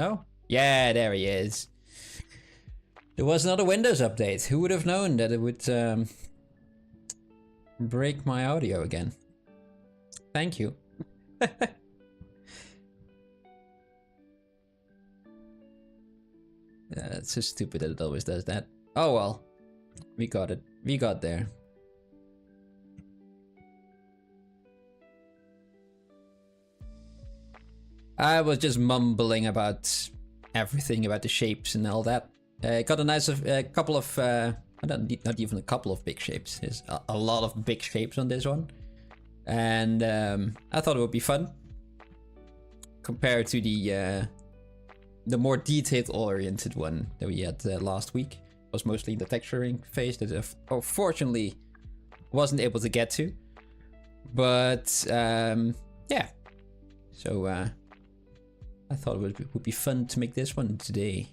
Oh, yeah, there he is. There was another Windows update. Who would have known that it would break my audio again? Thank you. It's so stupid that it always does that. Oh well, we got it. We got there. I was just mumbling about everything about the shapes and all that. Got a nice couple of, not even a couple of big shapes. There's a lot of big shapes on this one. And I thought it would be fun. Compared to the more detail-oriented one that we had last week. It was mostly the texturing phase that unfortunately wasn't able to get to. But yeah. So I thought it would be fun to make this one today.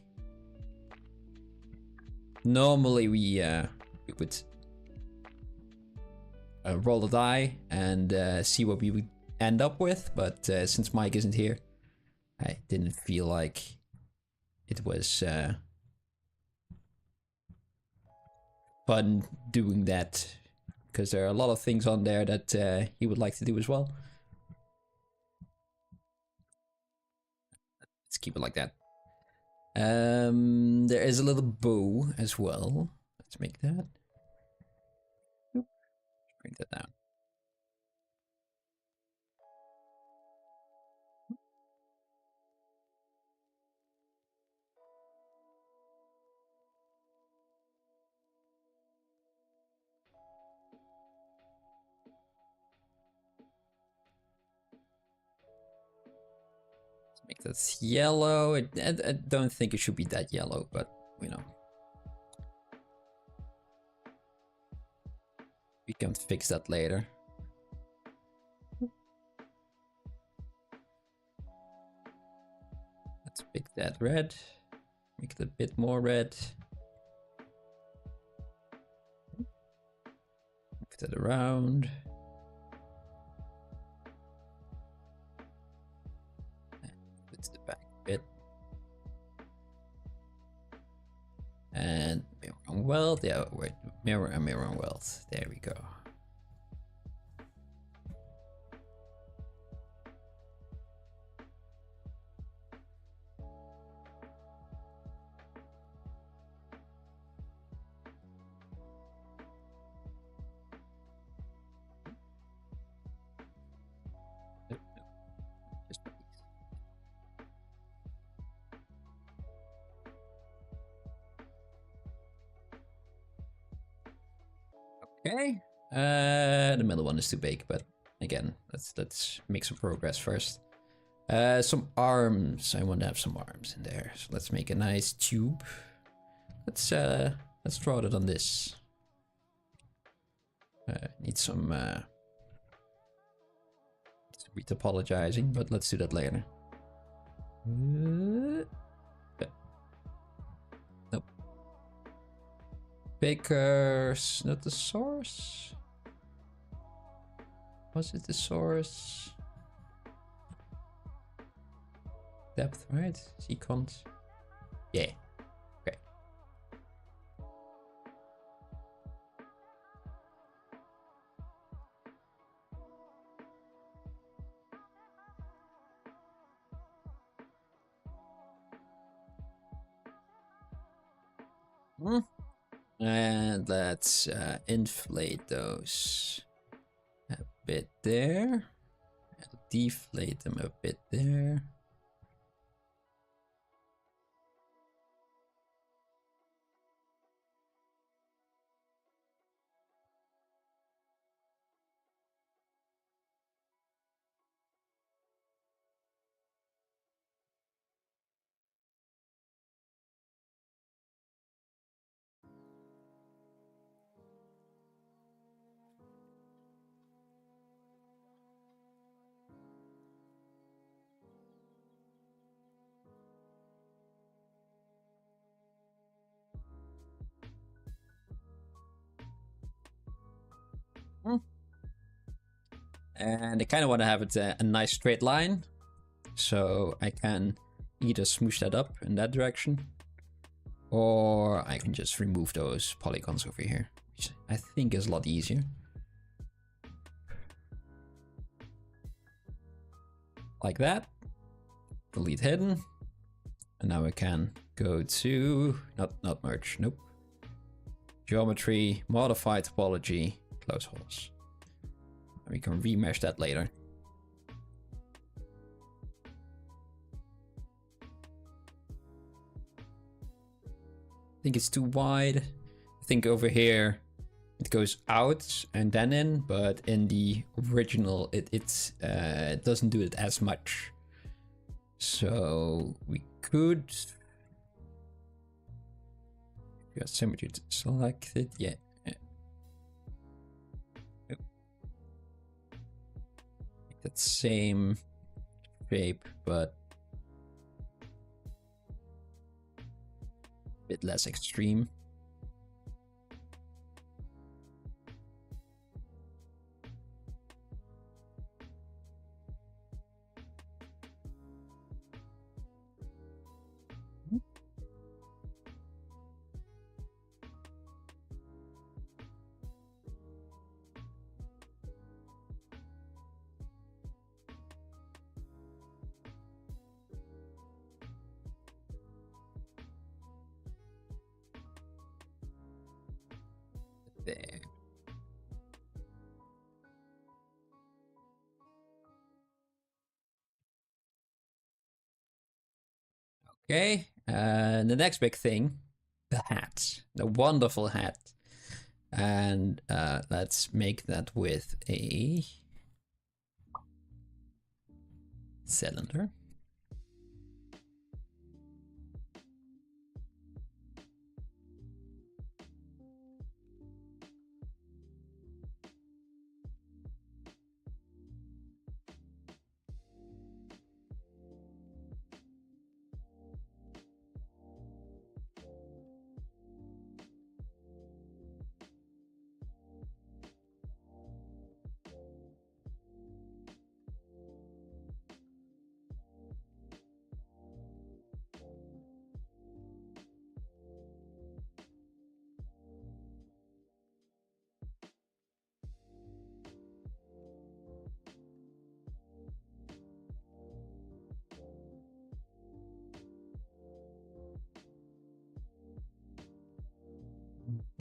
Normally we would roll the die and see what we would end up with, but since Mike isn't here, I didn't feel like it was fun doing that, because there are a lot of things on there that he would like to do as well. Let's keep it like that. There is a little bow as well. Let's make that. Bring that down. Make that yellow. I don't think it should be that yellow, but you know. We can fix that later. Let's pick that red. Make it a bit more red. Move that around. It's the back bit. And mirror on weld. Yeah, wait, mirror and mirror on weld. There we go. Okay, the middle one is too big, but again, let's make some progress first. Some arms. I want to have some arms in there, so let's make a nice tube. Let's draw it on this. Need some retopologizing, but let's do that later. Nope. Baker's not the source. Was it the source? Depth, right? Secant. Yeah. Okay. And let's inflate those a bit there. And deflate them a bit there. And I kind of want to have it a nice straight line, so I can either smoosh that up in that direction, or I can just remove those polygons over here, which I think is a lot easier. Like that. Delete hidden. And now we can go to, not merge, nope. Geometry, modify topology, close holes. And we can remesh that later. I think it's too wide. I think over here it goes out and then in, but in the original it doesn't do it as much. So we could, you got symmetry selected, yeah. Make that same shape, but a bit less extreme. There. Okay, the next big thing, the hat, the wonderful hat. And let's make that with a cylinder.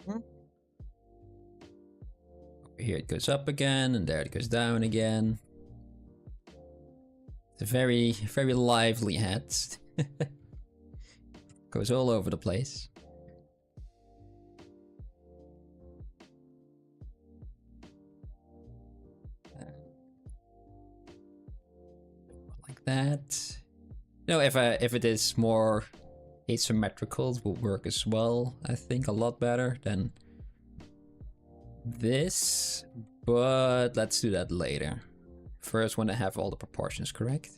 Over here it goes up again, and there it goes down again. It's a very, very lively hat. Goes all over the place. Like that. You know, if it is more asymmetrical, it will work as well. I think a lot better than this, but let's do that later. First, want to have all the proportions correct.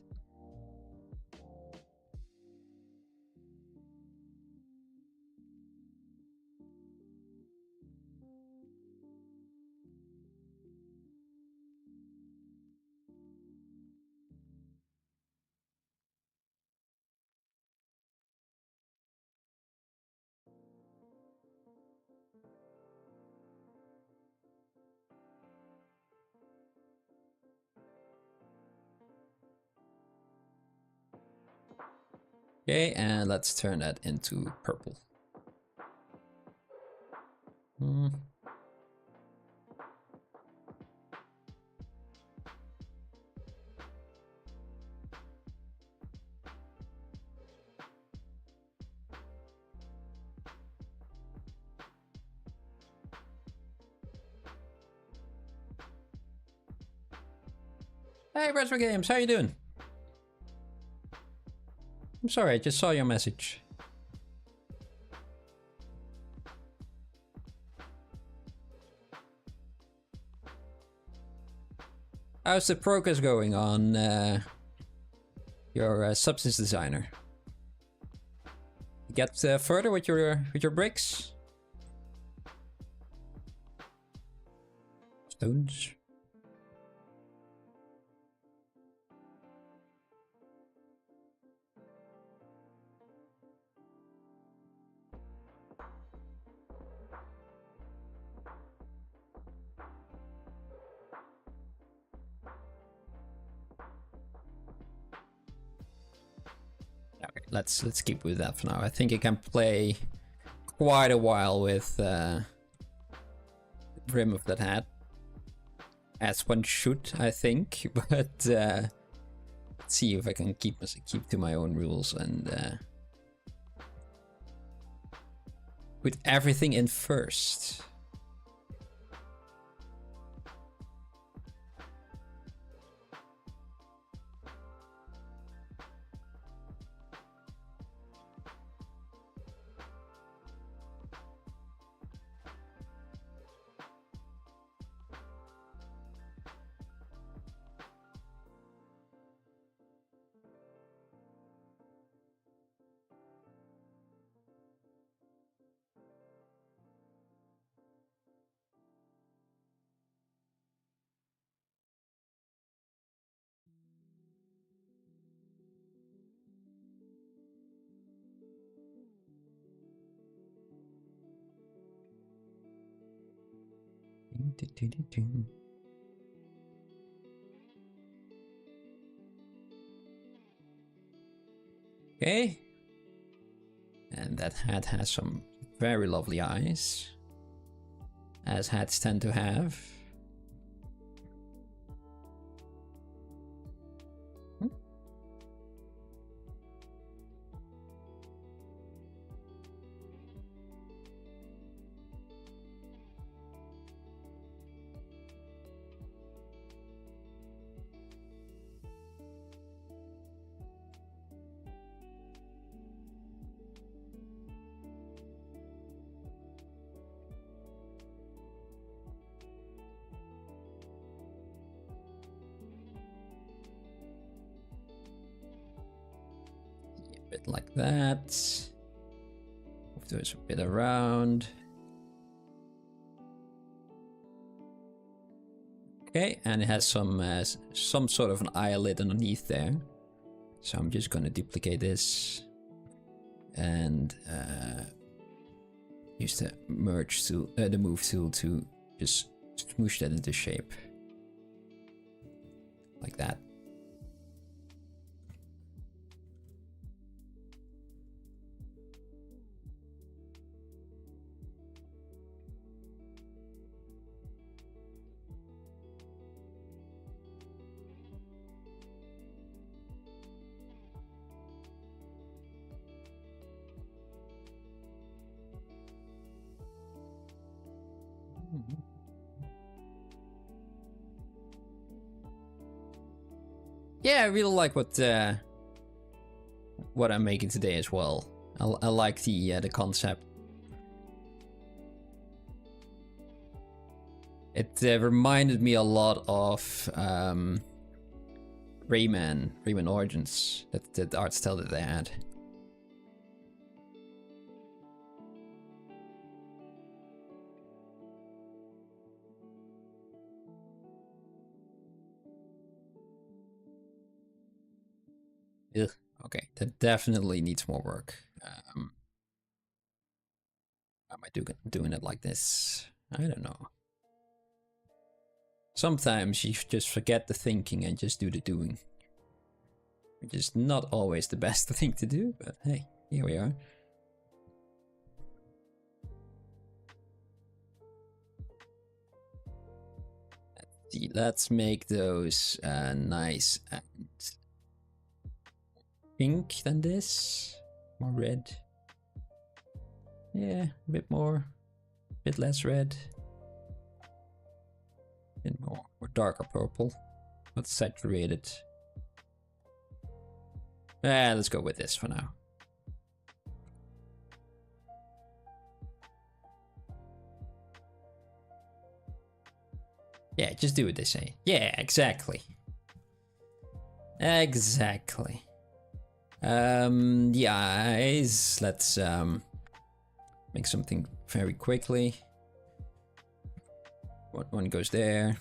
Okay, and let's turn that into purple. Hey, Retro Games, how you doing? I'm sorry, I just saw your message. How's the progress going on your substance designer? You get further with your bricks? Stones. let's keep with that for now. I think I can play quite a while with the brim of that hat, as one should, I think. But let's see if I can keep to my own rules and put everything in first. Okay. And that hat has some very lovely eyes, as hats tend to have. Bit like that. Move those a bit around. Okay, and it has some sort of an eyelid underneath there. So I'm just gonna duplicate this and use the merge tool, the move tool to just smoosh that into shape, like that. Yeah, I really like what I'm making today as well. I like the concept. It reminded me a lot of Rayman Origins, that art style that they had. Ugh, okay, that definitely needs more work. Why am I doing it like this? I don't know. Sometimes you just forget the thinking and just do the doing. Which is not always the best thing to do, but hey, here we are. Let's make those nice and pink than this. More red. Yeah, a bit more. A bit less red. A bit more darker purple. Not saturated. Let's go with this for now. Yeah, just do what they say. Yeah, exactly. Exactly. Yeah, let's make something very quickly. One goes there.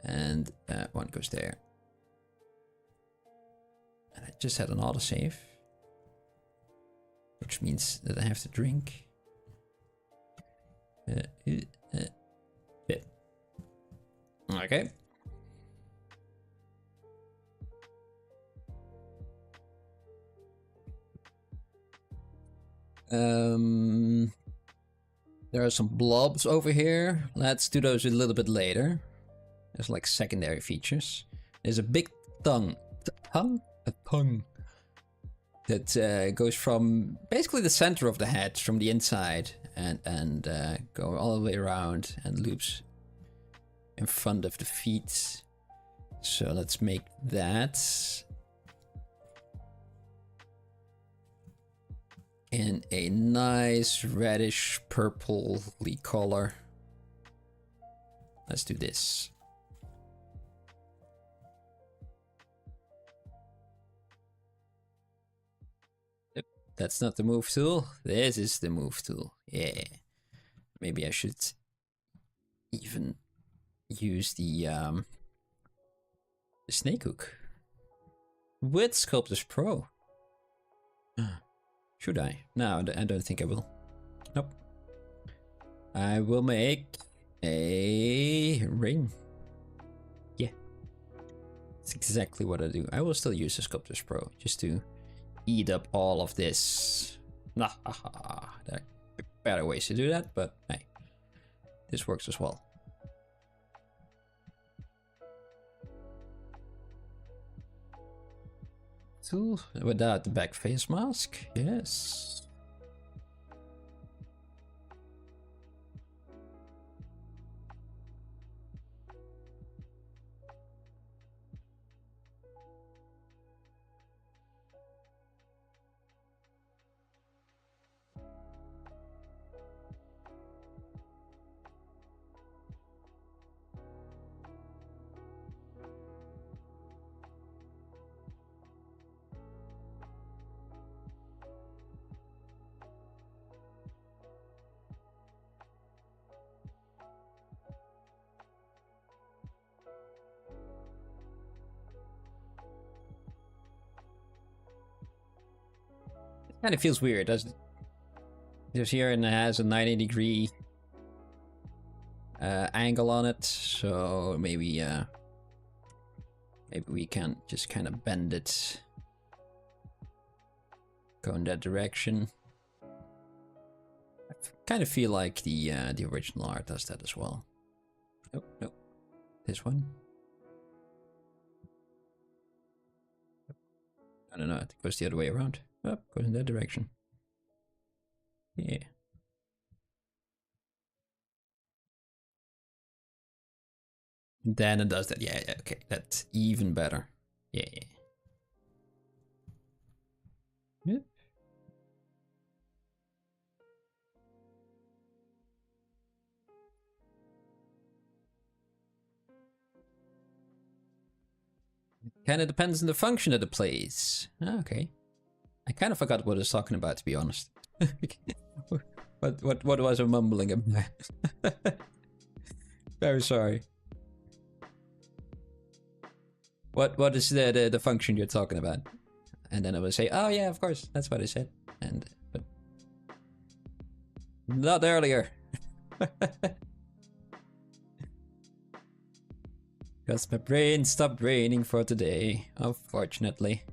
And one goes there. And I just had an autosave, which means that I have to drink. Bit. Okay. There are some blobs over here. Let's do those a little bit later. There's like secondary features. There's a big tongue. A tongue. That goes from basically the center of the head, from the inside, and go all the way around and loops in front of the feet. So let's make that in a nice reddish purpley color. Let's do this. Yep, that's not the move tool. This is the move tool. Yeah. Maybe I should even use the snake hook with Sculptors Pro. Should I? No, I don't think I will. Nope. I will make a ring. Yeah. That's exactly what I do. I will still use the Sculptors Pro just to eat up all of this. Nah, there are better ways to do that, but hey, this works as well. Tool without the back face mask, yes. Kind of feels weird, doesn't it? Because here it has a 90-degree angle on it, so maybe maybe we can just kind of bend it, go in that direction. I kind of feel like the original art does that as well. Nope, nope. This one. I don't know. It goes the other way around. Oh, goes in that direction. Yeah. Then it does that. Yeah, yeah, okay. That's even better. Yeah. Yep. Kind of depends on the function that it plays. Okay. I kind of forgot what I was talking about, to be honest. What was I mumbling about? Very sorry. What is the function you're talking about? And then I would say, oh yeah, of course, that's what I said. And but not earlier. Because my brain stopped raining for today, unfortunately.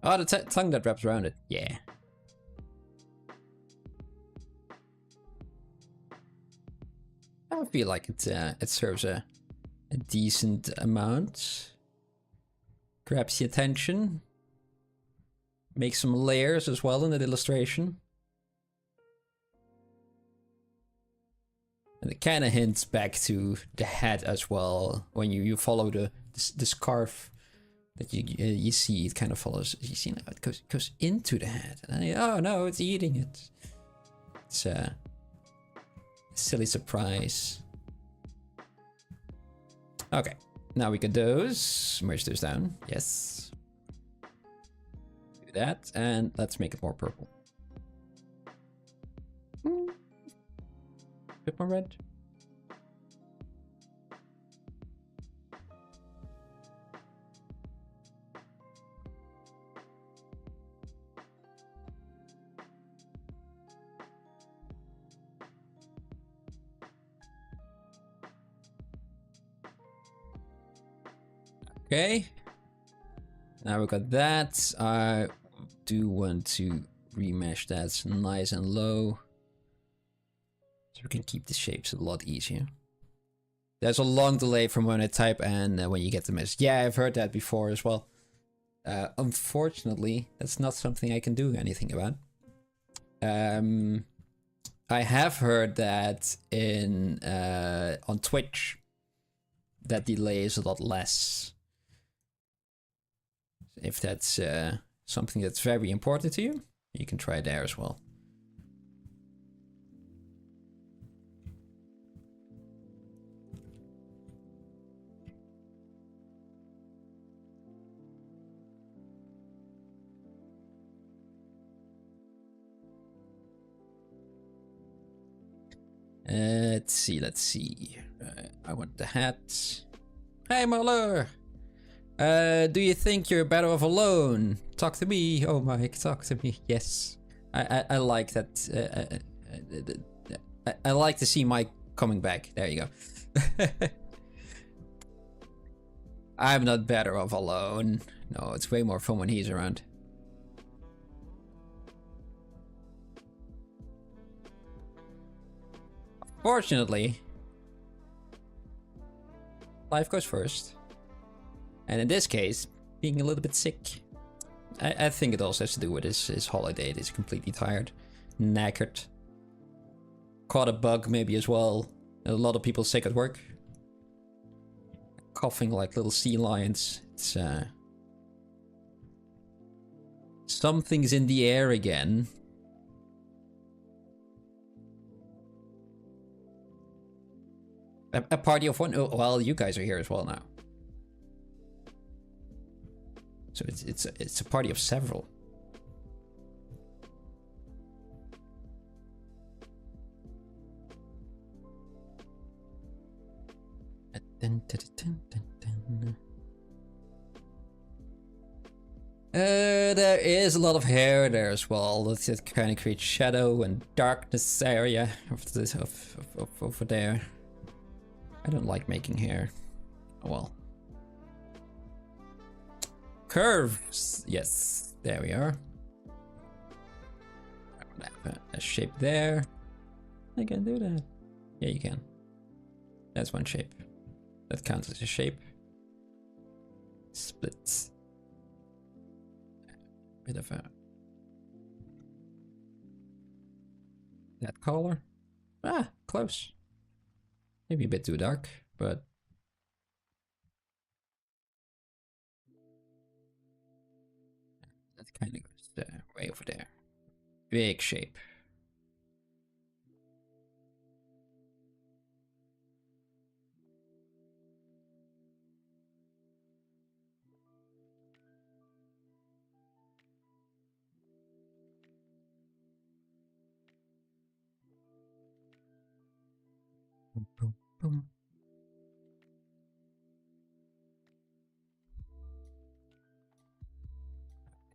Oh, the tongue that wraps around it. Yeah. I feel like it serves a decent amount. Grabs the attention. Makes some layers as well in the illustration. And it kind of hints back to the head as well. When you follow the scarf that you see, it kind of follows. You see, it goes into the head. And oh no, it's eating it. It's a silly surprise. Okay, now we got those. Merge those down. Yes. Do that, and let's make it more purple. Bit more red. Okay. Now we got that. I do want to remesh that nice and low. So we can keep the shapes a lot easier. There's a long delay from when I type and when you get the message. Yeah, I've heard that before as well. Unfortunately, that's not something I can do anything about. I have heard that in on Twitch, that delay is a lot less. If that's something that's very important to you, you can try there as well. Let's see. I want the hat. Hey, Muller! Do you think you're better off alone? Talk to me. Oh, Mike, talk to me. Yes. I like that. I like to see Mike coming back. There you go. I'm not better off alone. No, it's way more fun when he's around. Fortunately, life goes first. And in this case, being a little bit sick. I think it also has to do with his holiday. He's completely tired, knackered. Caught a bug maybe as well. A lot of people sick at work. Coughing like little sea lions. It's something's in the air again. A party of one? Oh, well, you guys are here as well now. So it's a party of several. There is a lot of hair there as well. That kind of creates shadow and darkness area over there. I don't like making hair. Oh well. Curves! Yes, there we are. A shape there. I can do that. Yeah, you can. That's one shape. That counts as a shape. Splits. Bit of a... that color. Ah, close. Maybe a bit too dark, but... that kind of goes way over there. Big shape. Boom, boom, boom.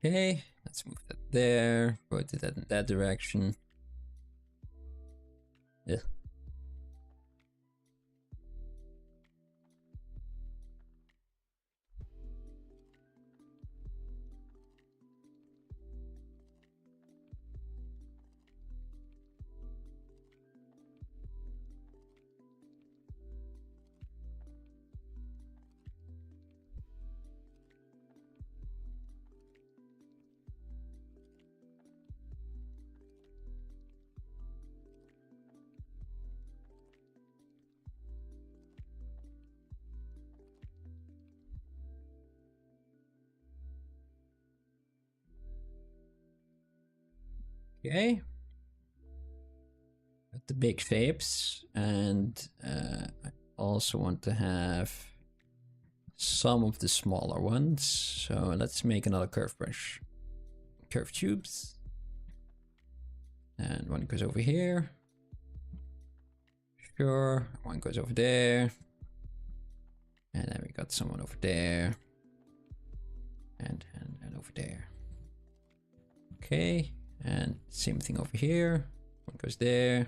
Okay, let's move that there. Rotate that in that direction. Yeah. Okay. Got the big shapes, and I also want to have some of the smaller ones. So let's make another curve brush. Curve tubes. And one goes over here. Sure. One goes over there. And then we got someone over there. And over there. Okay. And same thing over here. One goes there.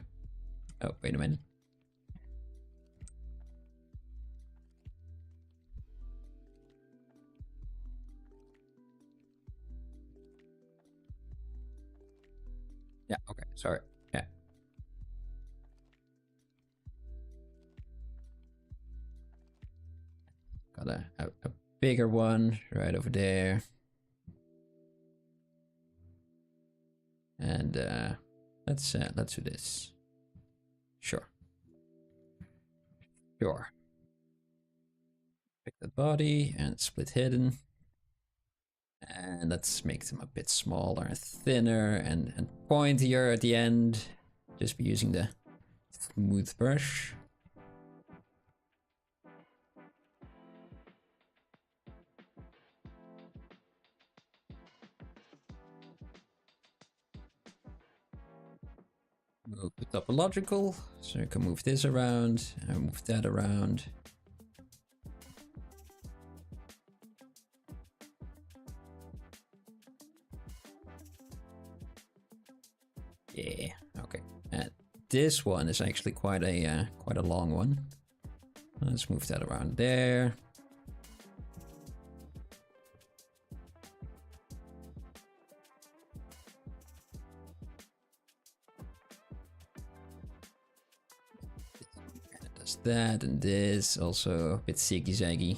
Oh, wait a minute. Yeah, okay, sorry. Yeah. Got a bigger one right over there. And let's do this. Sure. Sure. Pick the body and split hidden. And let's make them a bit smaller and thinner and pointier at the end. Just be using the smooth brush. Move the topological, so you can move this around and move that around. Yeah, okay. And this one is actually quite a long one. Let's move that around there. And it does that and this, also a bit ziggy-zaggy.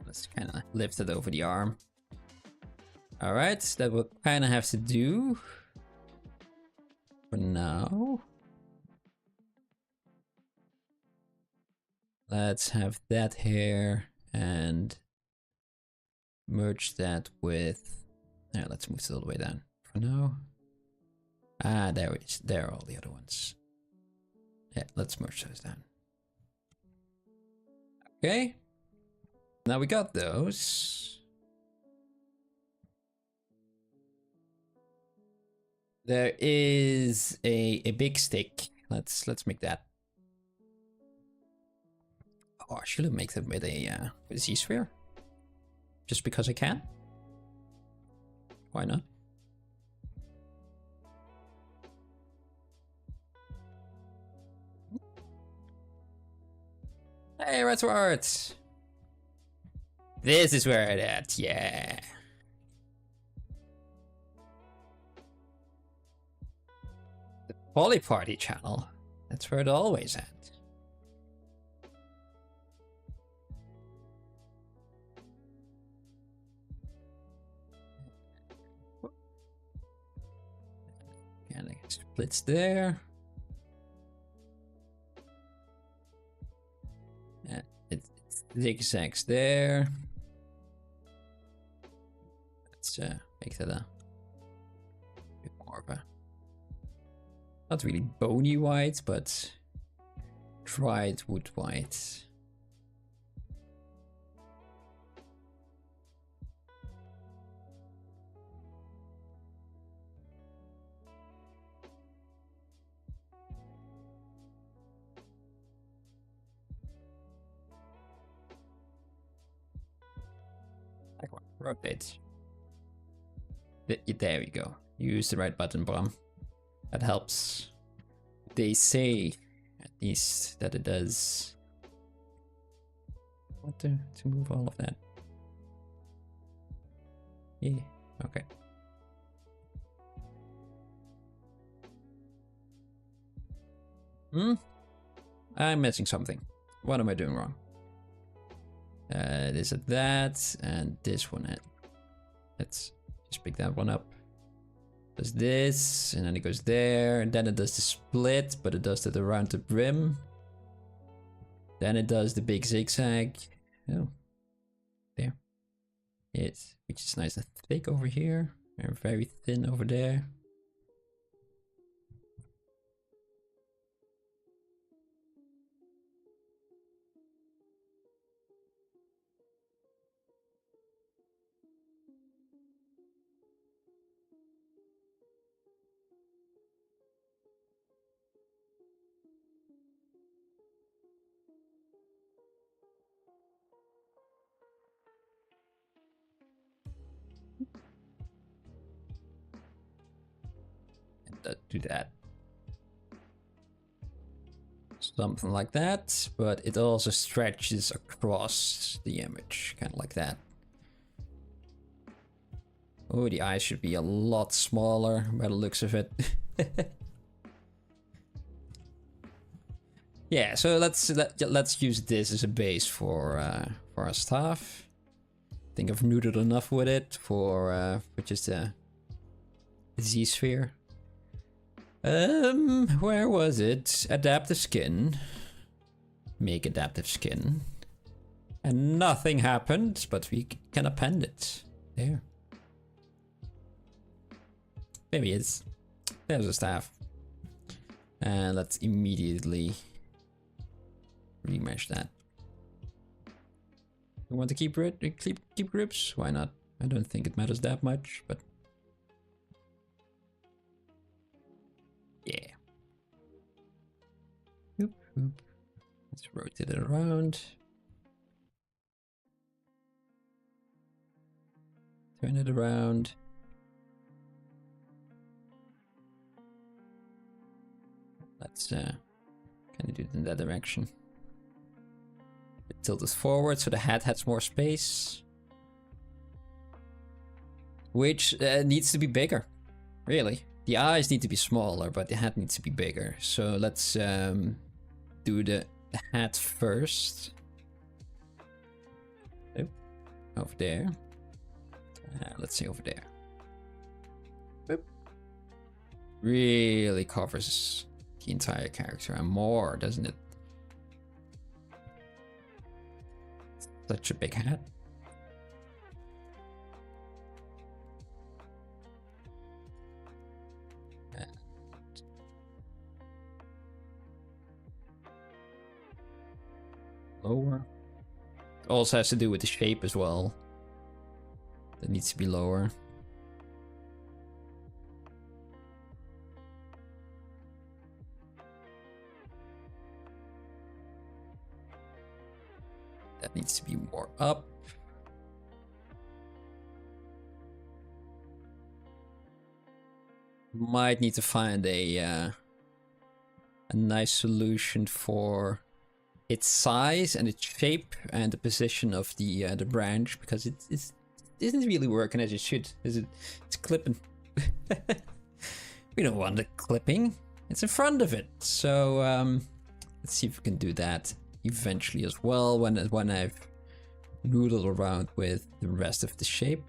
Let's kind of lift it over the arm. Alright, that will kind of have to do for now. Let's have that hair and merge that with... Yeah, let's move it all the way down for now. Ah, there it is. There are all the other ones. Yeah, let's merge those down. Okay. Now we got those. There is a big stick. Let's make that. Oh, I should have made it with a Z-sphere. Just because I can. Why not? Hey, Redward! This is where it at, yeah. The PolyParty channel. That's where it always at. And it splits there. And it zigzags there. Let's make that a bit more of a, not really bony white, but dried wood white. Rotate. There we go. Use the right button, Bram. That helps. They say, at least, that it does. What to move all of that? Yeah, okay. I'm missing something. What am I doing wrong? This at that, and this one at. Let's just pick that one up. Does this, and then it goes there, and then it does the split, but it does that around the brim. Then it does the big zigzag. Oh, there. Yes, which is nice and thick over here, and very thin over there. Do that. Something like that, but it also stretches across the image, kind of like that. Oh, the eyes should be a lot smaller by the looks of it. Yeah, so let's use this as a base for our stuff. I think I've noodled enough with it for just a Z-sphere. Where was it? Adaptive skin. Make adaptive skin. And nothing happened, but we can append it. There. Maybe it's... There's a staff. And let's immediately remesh that. You want to keep groups? Why not? I don't think it matters that much, but... Yeah. Oop, oop. Let's rotate it around. Turn it around. Let's kind of do it in that direction. Tilt this forward so the head has more space. Which needs to be bigger, really. The eyes need to be smaller, but the head needs to be bigger. So let's do the head first. Oh, over there. Let's say over there. Boop. Really covers the entire character and more, doesn't it? Such a big head. Lower. Also has to do with the shape as well. That needs to be lower. That needs to be more up. Might need to find a nice solution for its size and its shape and the position of the branch, because it isn't really working as it should. It's clipping. We don't want it clipping. It's in front of it. So let's see if we can do that eventually as well when I've noodled around with the rest of the shape.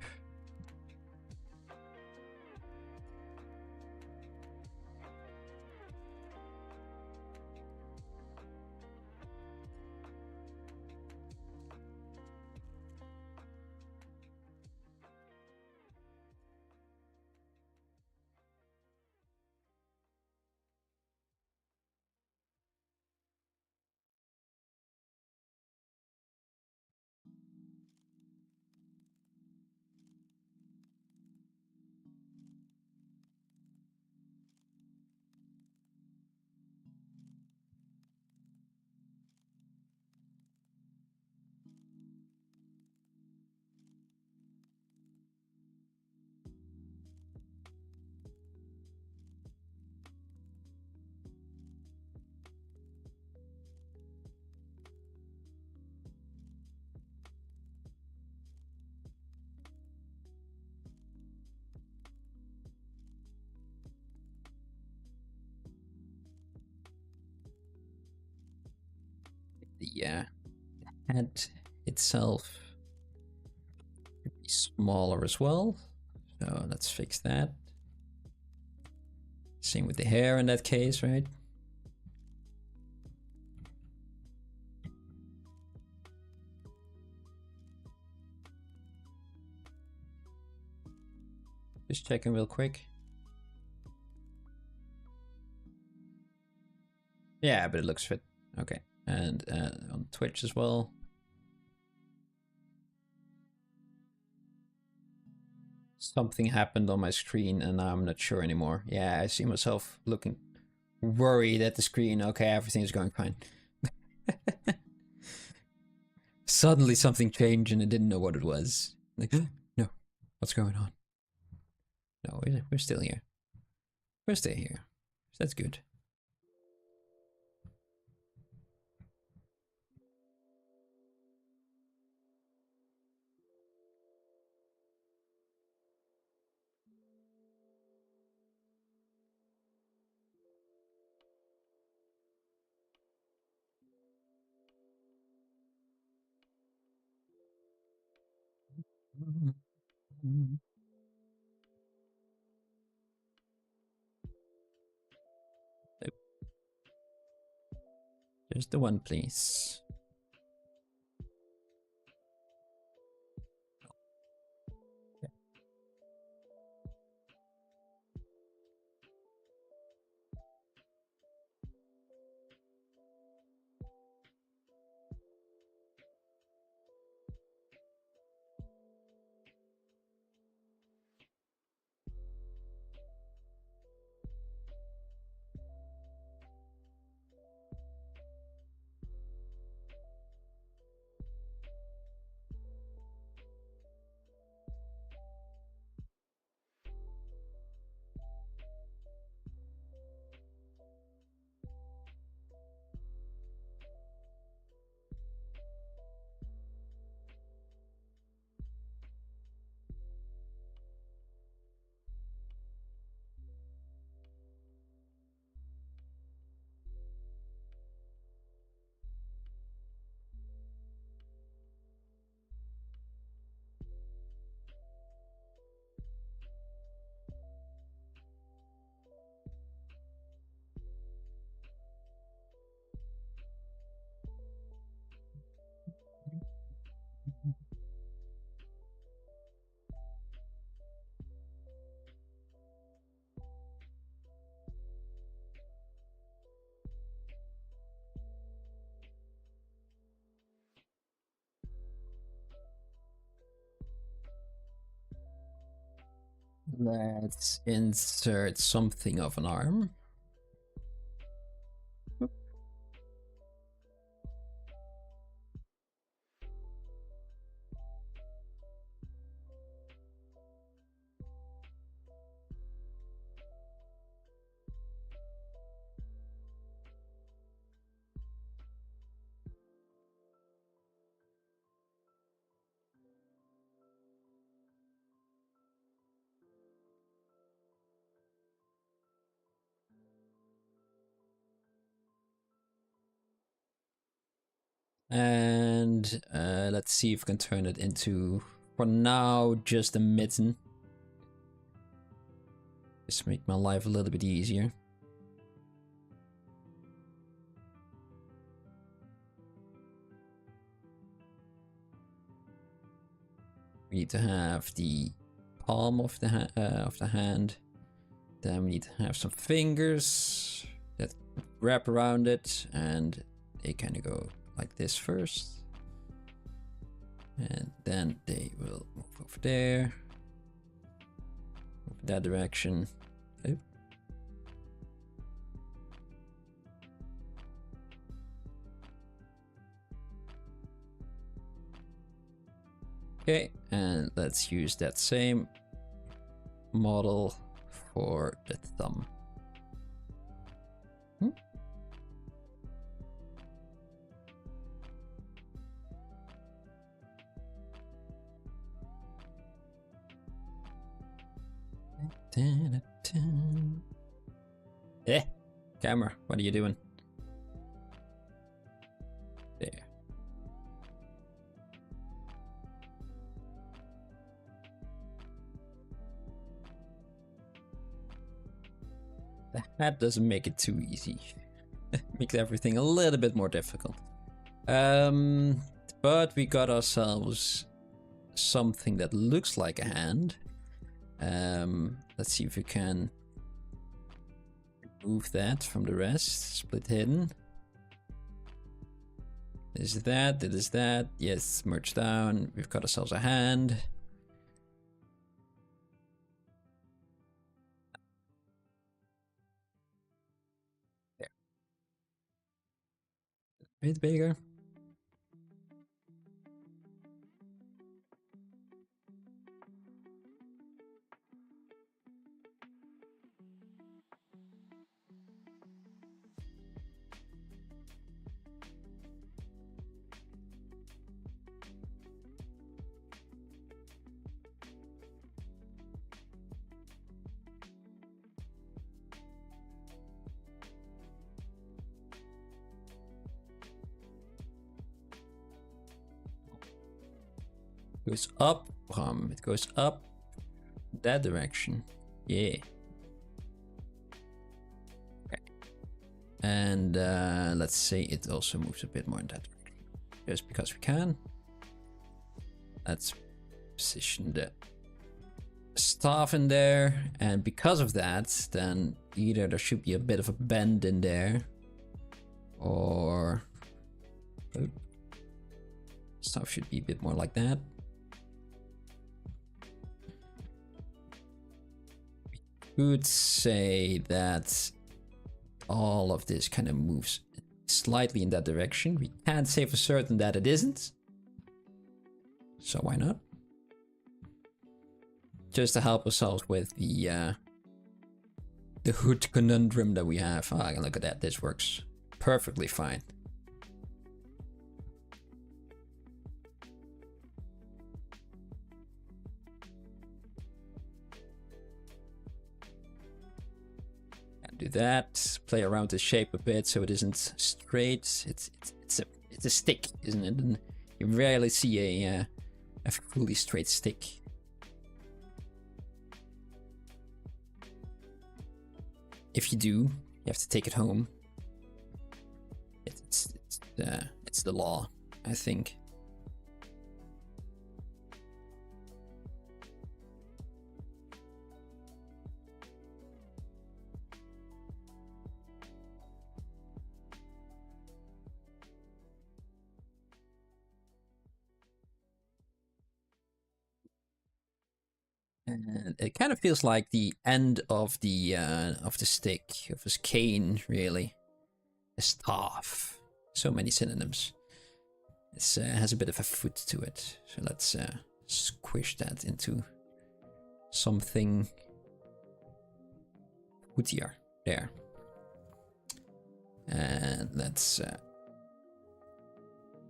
The head itself could be smaller as well. So let's fix that. Same with the hair in that case, right? Just checking real quick. Yeah, but it looks fit. Okay, and on Twitch as well. Something happened on my screen and now I'm not sure anymore. Yeah, I see myself looking worried at the screen. Okay, everything's going fine. Suddenly something changed and I didn't know what it was. Like, no, what's going on? No, we're still here. We're still here. That's good. Just the one, please. Let's insert something of an arm. And let's see if we can turn it into, for now, just a mitten. Just make my life a little bit easier. We need to have the palm of the hand. Then we need to have some fingers that wrap around it, and they kind of go like this first. And then they will move over there. Move that direction. Oh. Okay, and let's use that same model for the thumb. Camera, what are you doing? There. The hat doesn't make it too easy. Makes everything a little bit more difficult. But we got ourselves something that looks like a hand. Let's see if we can remove that from the rest. Split hidden. Is that? It is that. Yes, merge down. We've got ourselves a hand. There. A bit bigger. Goes up, it goes up that direction. Yeah. Okay. And let's say it also moves a bit more in that direction. Just because we can. Let's position the staff in there. And because of that, then either there should be a bit of a bend in there. Or staff should be a bit more like that. Would say that all of this kind of moves slightly in that direction. We can't say for certain that it isn't. So why not? Just to help ourselves with the hood conundrum that we have. Oh, look at that. This works perfectly fine. Do that, play around the shape a bit so it isn't straight. It's a stick, isn't it? And you rarely see a fully straight stick. If you do, you have to take it home. It's the law, I think. And it kind of feels like the end of the stick, of his cane, really. A staff. So many synonyms. It has a bit of a foot to it. So let's squish that into something woodier. There. And let's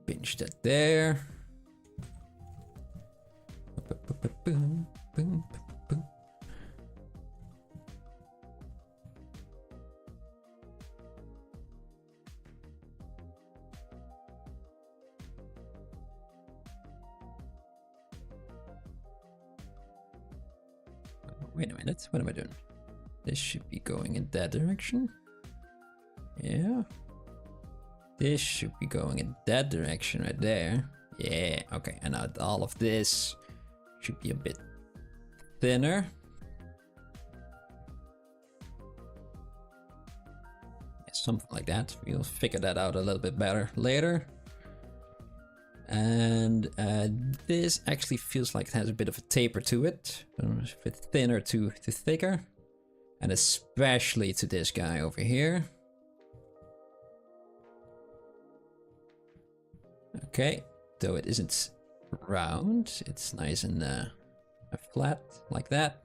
pinch that there. Boom, boom, boom. Wait a minute, what am I doing? This should be going in that direction. Yeah. This should be going in that direction right there. Yeah, okay, and now all of this should be a bit thinner. Yeah, something like that. We'll figure that out a little bit better later. And this actually feels like it has a bit of a taper to it. A bit thinner to thicker. And especially to this guy over here. Okay, though it isn't round, it's nice and flat like that.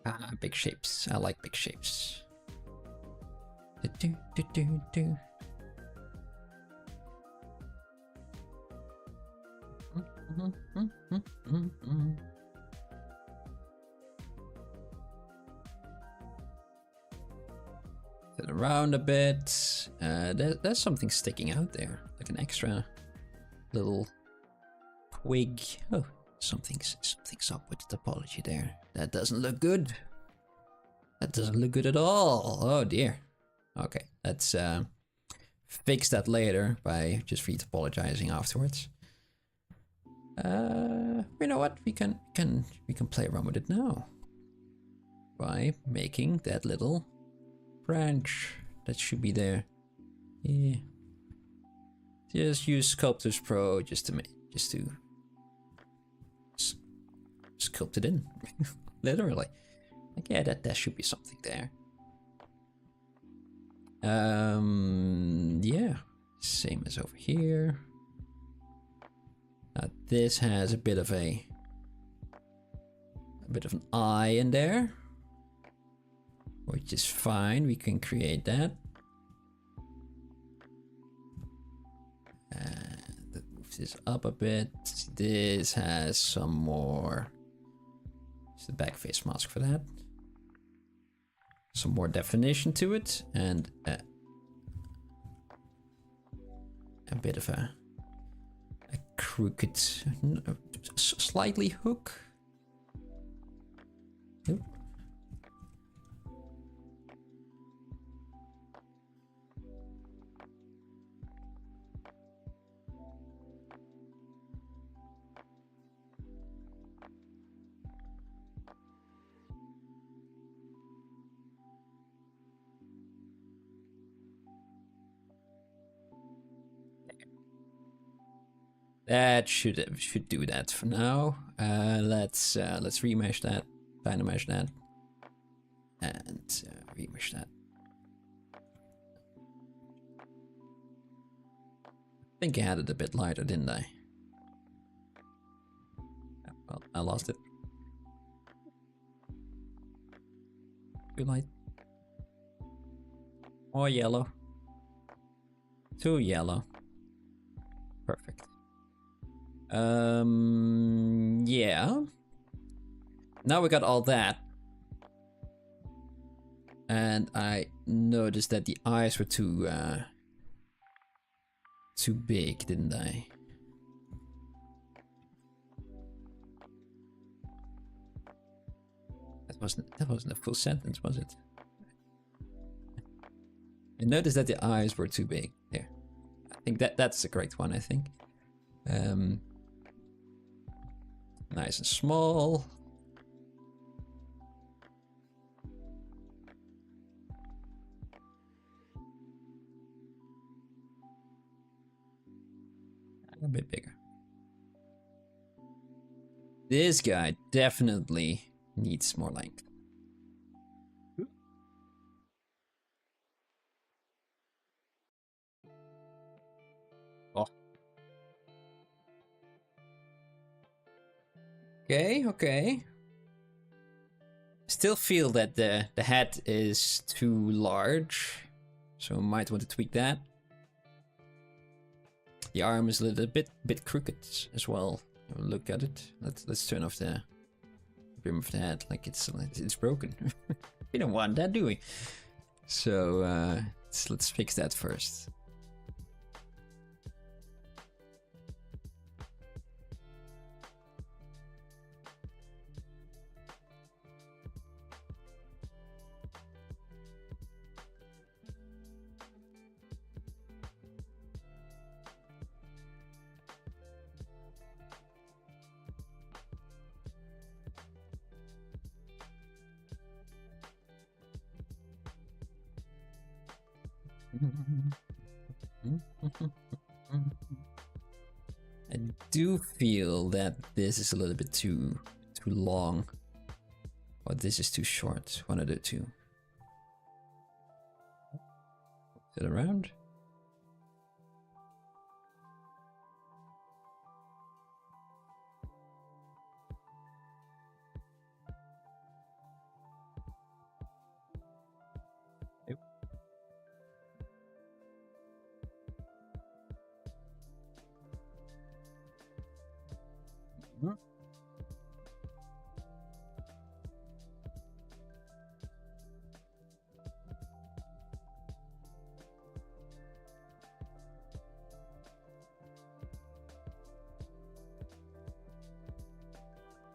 Ah, big shapes. I like big shapes. Do, do, do, do. Fit around a bit. There's something sticking out there, like an extra little twig. Oh, Something's up with the topology there. That doesn't look good. That doesn't look good at all. Oh dear. Okay, let's fix that later by just retopologizing afterwards. You know what? We can play around with it now by making that little branch that should be there. Yeah. Just use Sculptors Pro just to sculpt it in, literally. Like, yeah, that should be something there. Yeah, same as over here. Now this has a bit of an eye in there, which is fine. We can create that. And that moves this up a bit. This has some more. It's the back face mask for that. Some more definition to it, and a bit of a crooked, slightly hook. Oop. That should do that for now. Let's remesh that, dynamesh that, and remesh that. I think I had it a bit lighter, didn't I? Well, I lost it. Too light. More yellow. Too yellow. Perfect. Yeah. Now we got all that. And I noticed that the eyes were too big, didn't I? That wasn't a full sentence, was it? I noticed that the eyes were too big. There. I think that's the correct one, I think. Nice and small. A bit bigger. This guy definitely needs more length. Oh. Okay. Still feel that the head is too large, so I might want to tweak that. The arm is a little bit crooked as well. Look at it. Let's turn off the brim of the head, like it's broken. We don't want that, do we? So let's fix that first. I do feel that this is a little bit too long, or this is too short. One of the two. Sit around.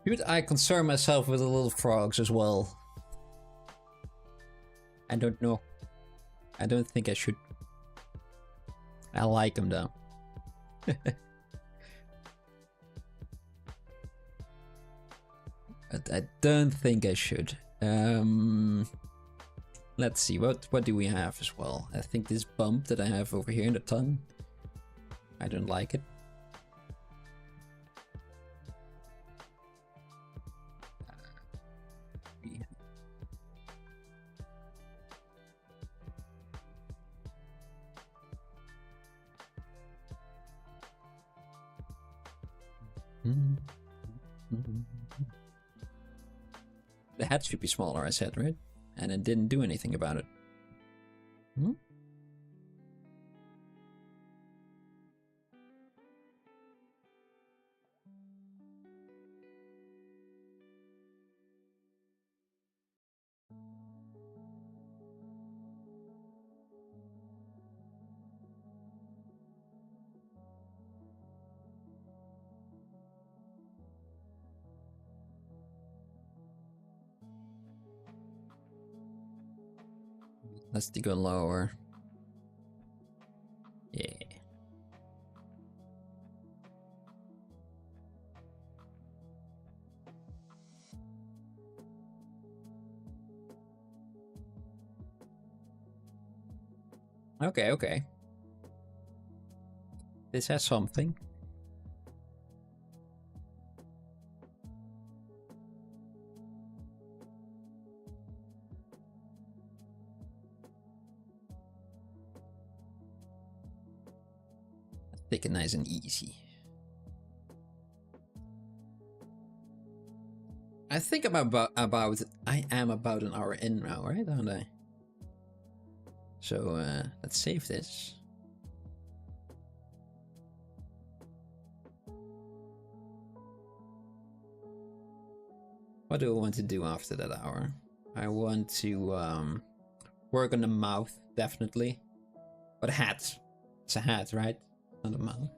Should I concern myself with the little frogs as well? I don't know. I don't think I should. I like them though. But I don't think I should. Let's see, what do we have as well? I think this bump that I have over here in the tongue, I don't like it. The head should be smaller, I said, right? And it didn't do anything about it. Hmm? Let's go lower. Yeah. Okay, okay. This has something. Take it nice and easy. I think I'm about an hour in now, right? Aren't I? So let's save this. What do I want to do after that hour? I want to work on the mouth, definitely. But a hat. It's a hat, right? Not a mouth.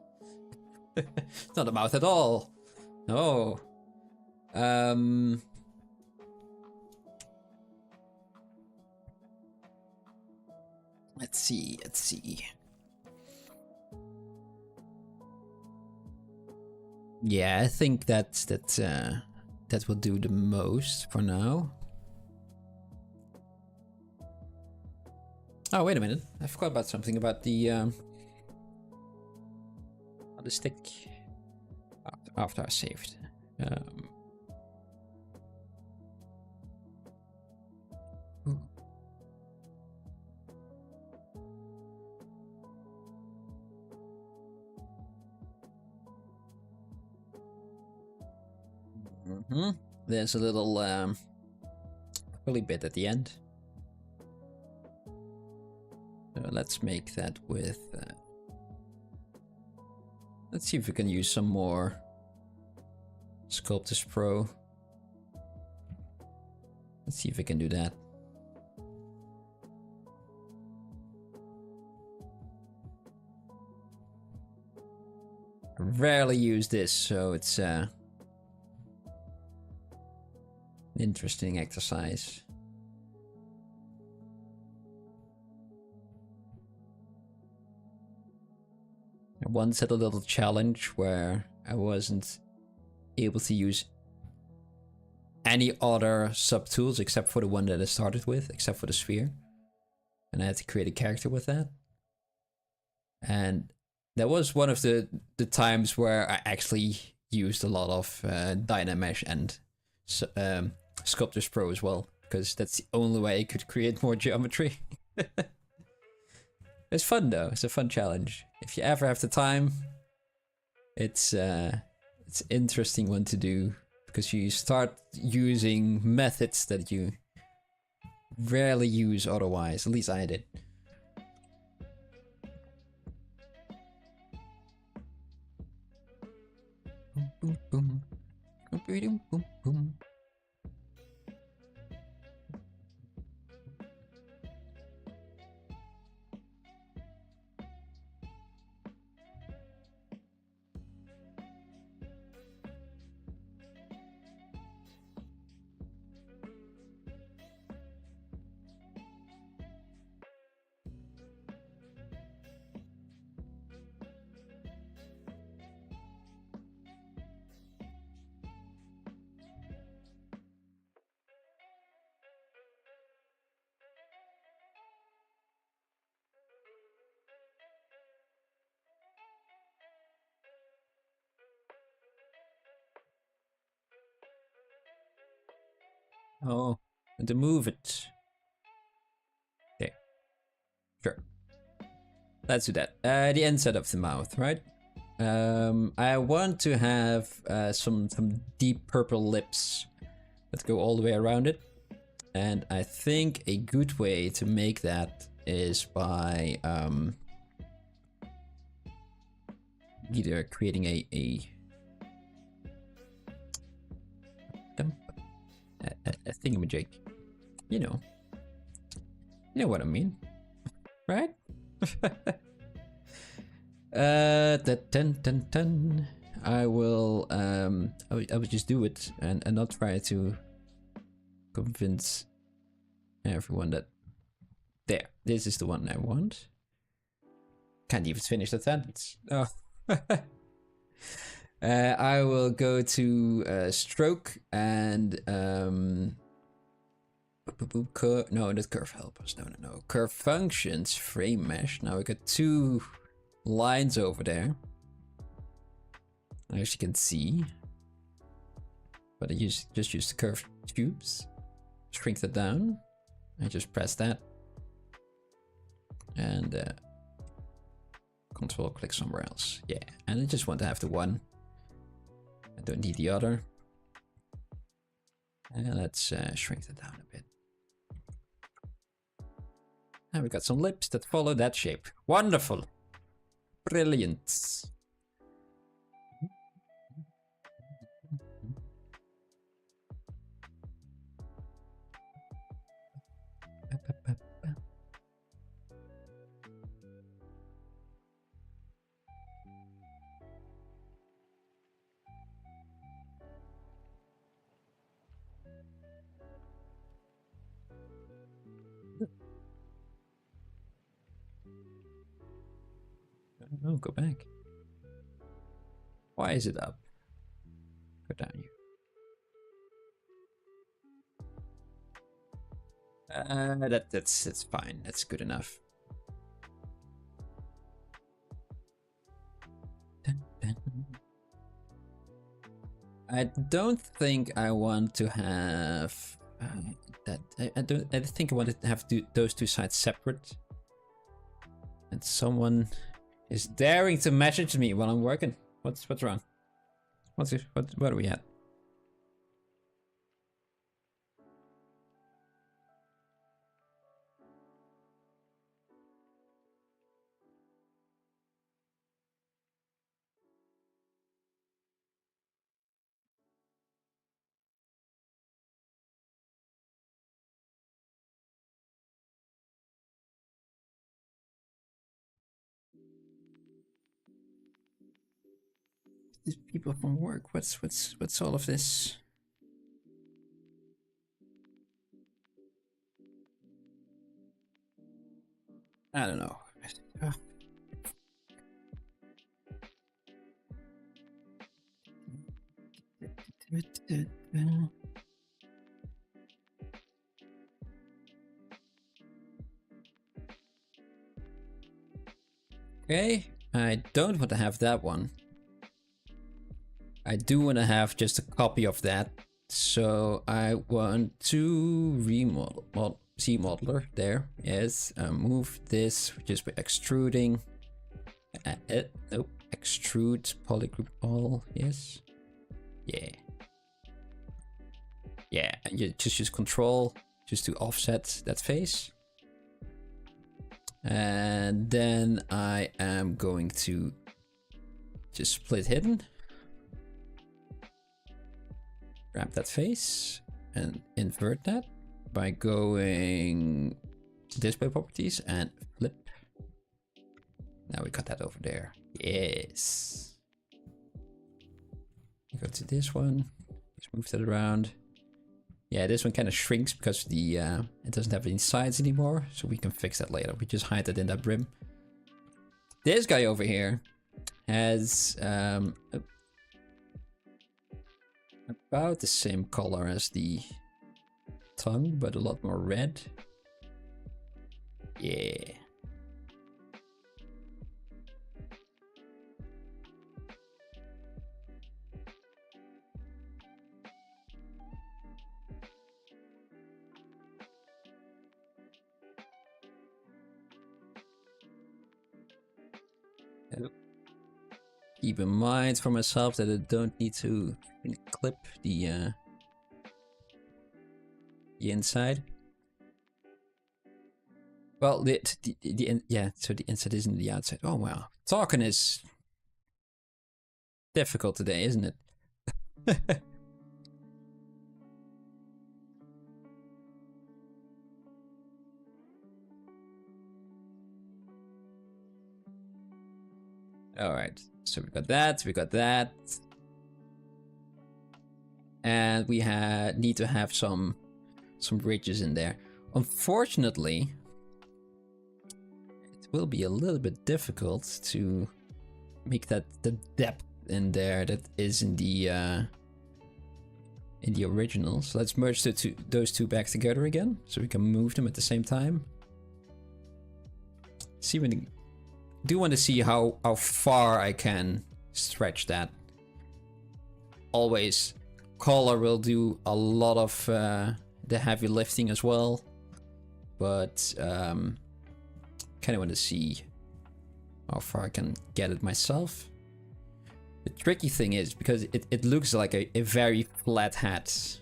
It's not a mouth at all. No. Let's see. Yeah, I think that will do the most for now. Oh, wait a minute. I forgot about something about the stick after I saved. There's a little curly bit at the end. So let's make that with. Let's see if we can use some more Sculptors Pro. Let's see if we can do that. I rarely use this, so it's an interesting exercise. I once had a little challenge where I wasn't able to use any other sub-tools except for the one that I started with, except for the sphere. And I had to create a character with that. And that was one of the times where I actually used a lot of Dynamesh and Sculptors Pro as well, because that's the only way I could create more geometry. It's fun though. It's a fun challenge. If you ever have the time, it's an interesting one to do, because you start using methods that you rarely use otherwise. At least I did. Boom, boom, boom, boom, boom, boom. Oh, and to move it. Okay, sure. Let's do that. The inside of the mouth, right? I want to have some deep purple lips that go all the way around it. And I think a good way to make that is by either creating a thingamajig. You know what I mean, right? I will just do it and not try to convince everyone that this is the one I want. Can't even finish the sentence. Oh. I will go to stroke and no, that curve help us. No. Curve functions, frame mesh. Now we got 2 lines over there. As you can see. But I just use the curved tubes. Shrink that down. I just press that. And Control click somewhere else. Yeah, and I just want to have the one. I don't need the other. And let's shrink that down a bit. And we got some lips that follow that shape. Wonderful. Brilliant. Oh, go back. Why is it up? Go down here. That's fine. That's good enough. I don't think I want to have that. I think I want to have those 2 sides separate. And someone is daring to message me while I'm working. What's wrong? What are we at? These people from work. What's all of this? I don't know. Okay, I don't want to have that one. I do want to have just a copy of that. So I want to remodel, Z modeler there. Yes, move this just by extruding. Nope, extrude polygroup all. Yes, yeah, yeah. And you just use Control just to offset that face. And then I am going to just split hidden. Grab that face and invert that by going to display properties and flip. Now we got that over there. Yes. Go to this one. Just move that around. Yeah, this one kind of shrinks because the it doesn't have any sides anymore, so we can fix that later. We just hide that in that brim. This guy over here has about the same color as the tongue, but a lot more red. Yeah. Keep in mind for myself that I don't need to clip the inside. Well, yeah, so the inside isn't the outside. Oh wow, talking is difficult today, isn't it? All right, so we got that, and we need to have some ridges in there. Unfortunately, it will be a little bit difficult to make the depth in there that is in the original. So let's merge those two back together again, so we can move them at the same time. See when do want to see how far I can stretch that. Always, color will do a lot of the heavy lifting as well, but kind of want to see how far I can get it myself. The tricky thing is because it looks like a very flat hat,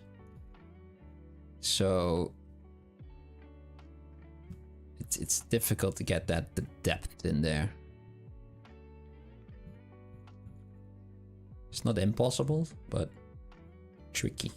so it's difficult to get the depth in there. It's not impossible, but tricky.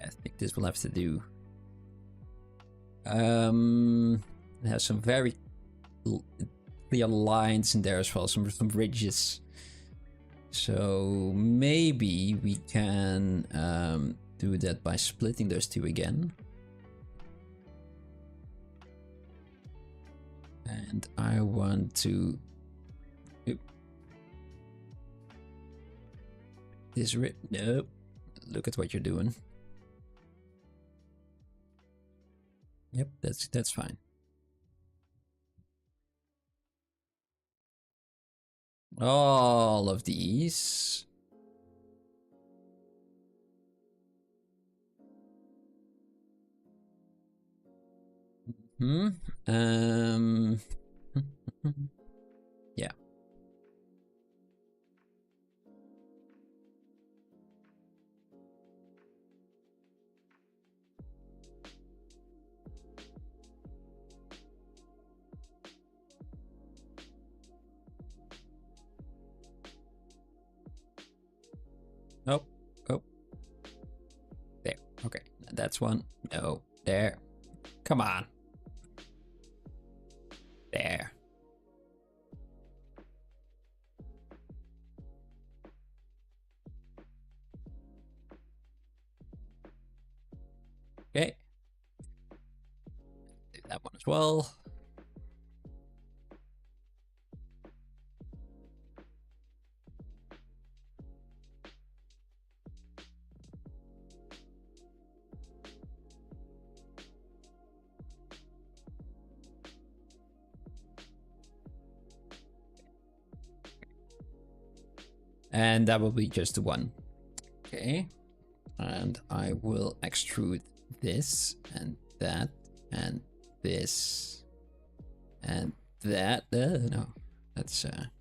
I think this will have to do. It has some very clear lines in there as well, some ridges. So maybe we can do that by splitting those two again. And I want to nope. Look at what you're doing. Yep, that's fine. All of these. Yeah. Oh, oh. There. Okay, that's one. No, there. Come on. There. Okay. Do that one as well. And that will be just the one. Okay. And I will extrude this and that and this and that. No, that's got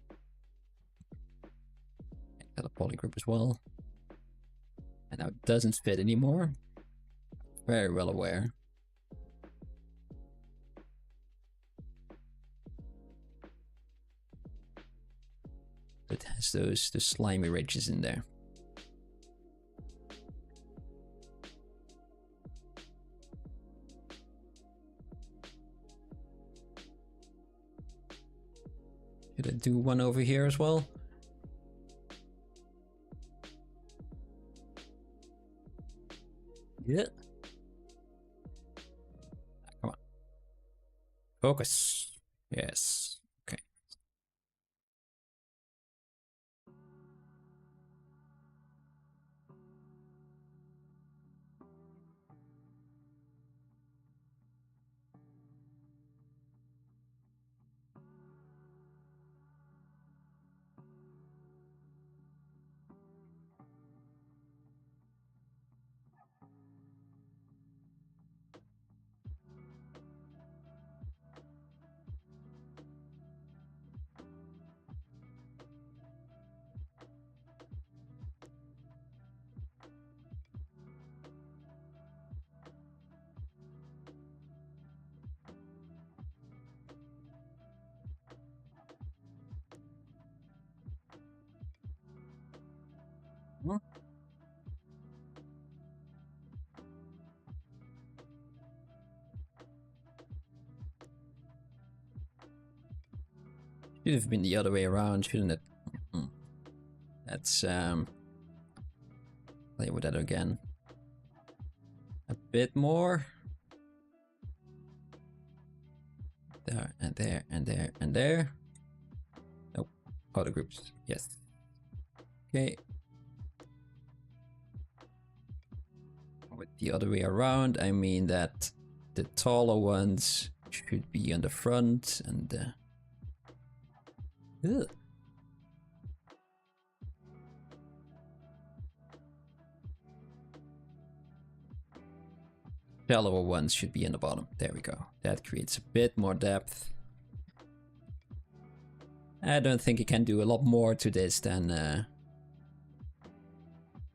a poly group as well. And now it doesn't fit anymore. Very well aware. it has those slimy ridges in there. Should I do one over here as well? Yeah. Come on. Focus. Yes. Okay. Should have been the other way around, shouldn't it? Let's play with that again. A bit more. There and there and there and there. Nope. Other groups. Yes. Okay. With the other way around, I mean that the taller ones should be on the front and ugh. Shallower ones should be in the bottom. There we go. That creates a bit more depth. I don't think you can do a lot more to this than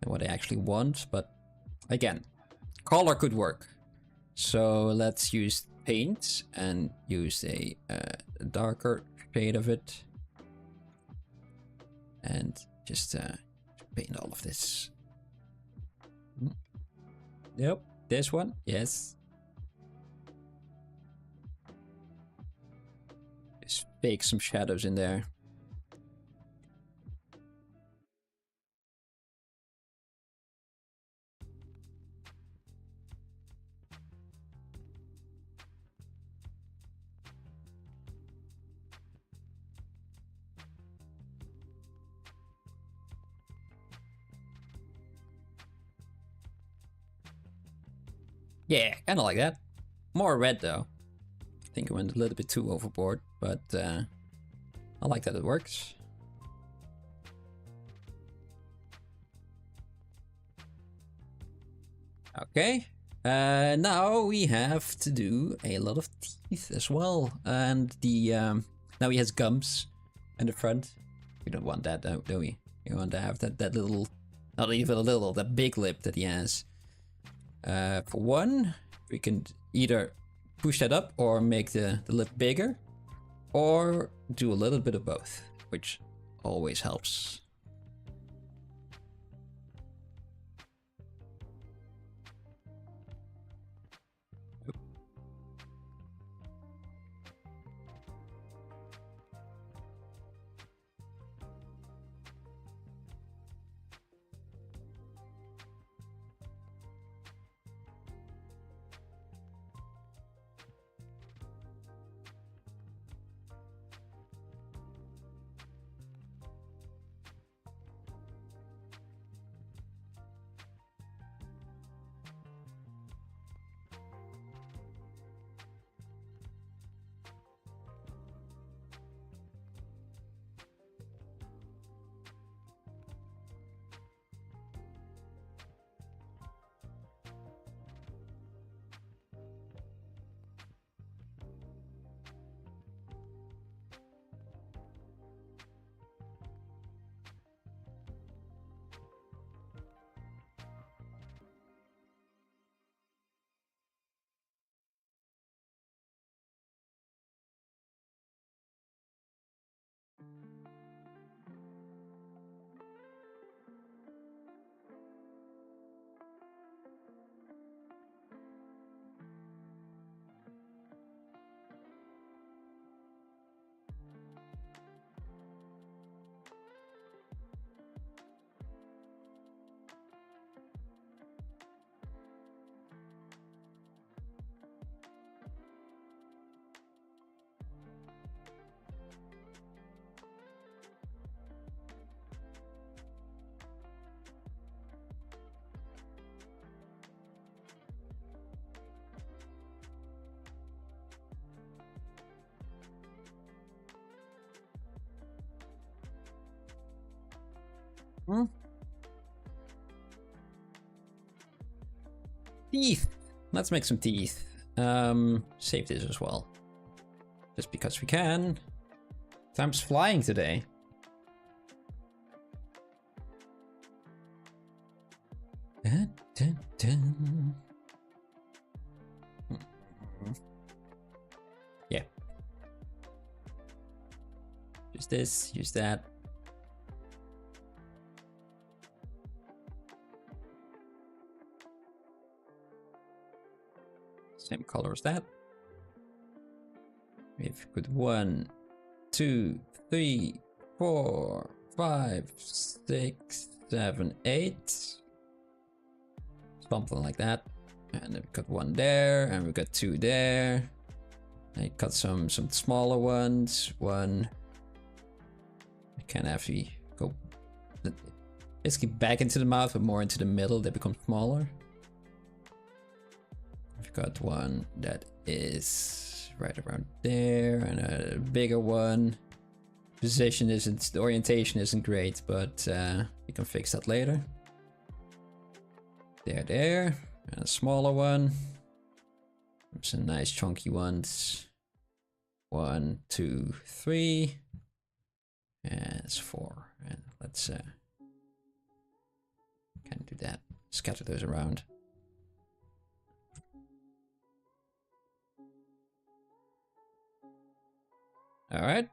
what I actually want, but again, color could work. So let's use paint and use a darker shade of it. And just paint all of this. Yep, this one, yes. Just bake some shadows in there. Yeah, kind of like that. More red though. I think I went a little bit too overboard, but I like that it works. Okay, now we have to do a lot of teeth as well, and the now he has gums in the front. We don't want that, do we? We want to have that little, not even a little, that big lip that he has. For one, we can either push that up or make the lip bigger, or do a little bit of both, which always helps. Hmm? Teeth. Let's make some teeth. Save this as well. Just because we can. Time's flying today. Dun, dun, dun. Yeah. Use this, use that. Same color as that. We've got 1, 2, 3, 4, 5, 6, 7, 8. Something like that. And we've got 1 there, and we've got 2 there. I got some smaller ones. 1. I can't actually go basically back into the mouth, but more into the middle. They become smaller. I've got 1 that is right around there, and a bigger one. Position isn't, the orientation isn't great, but we can fix that later. There, and a smaller one. Some nice chunky ones. 1, 2, 3, and it's 4. And let's kind of do that. Scatter those around. All right.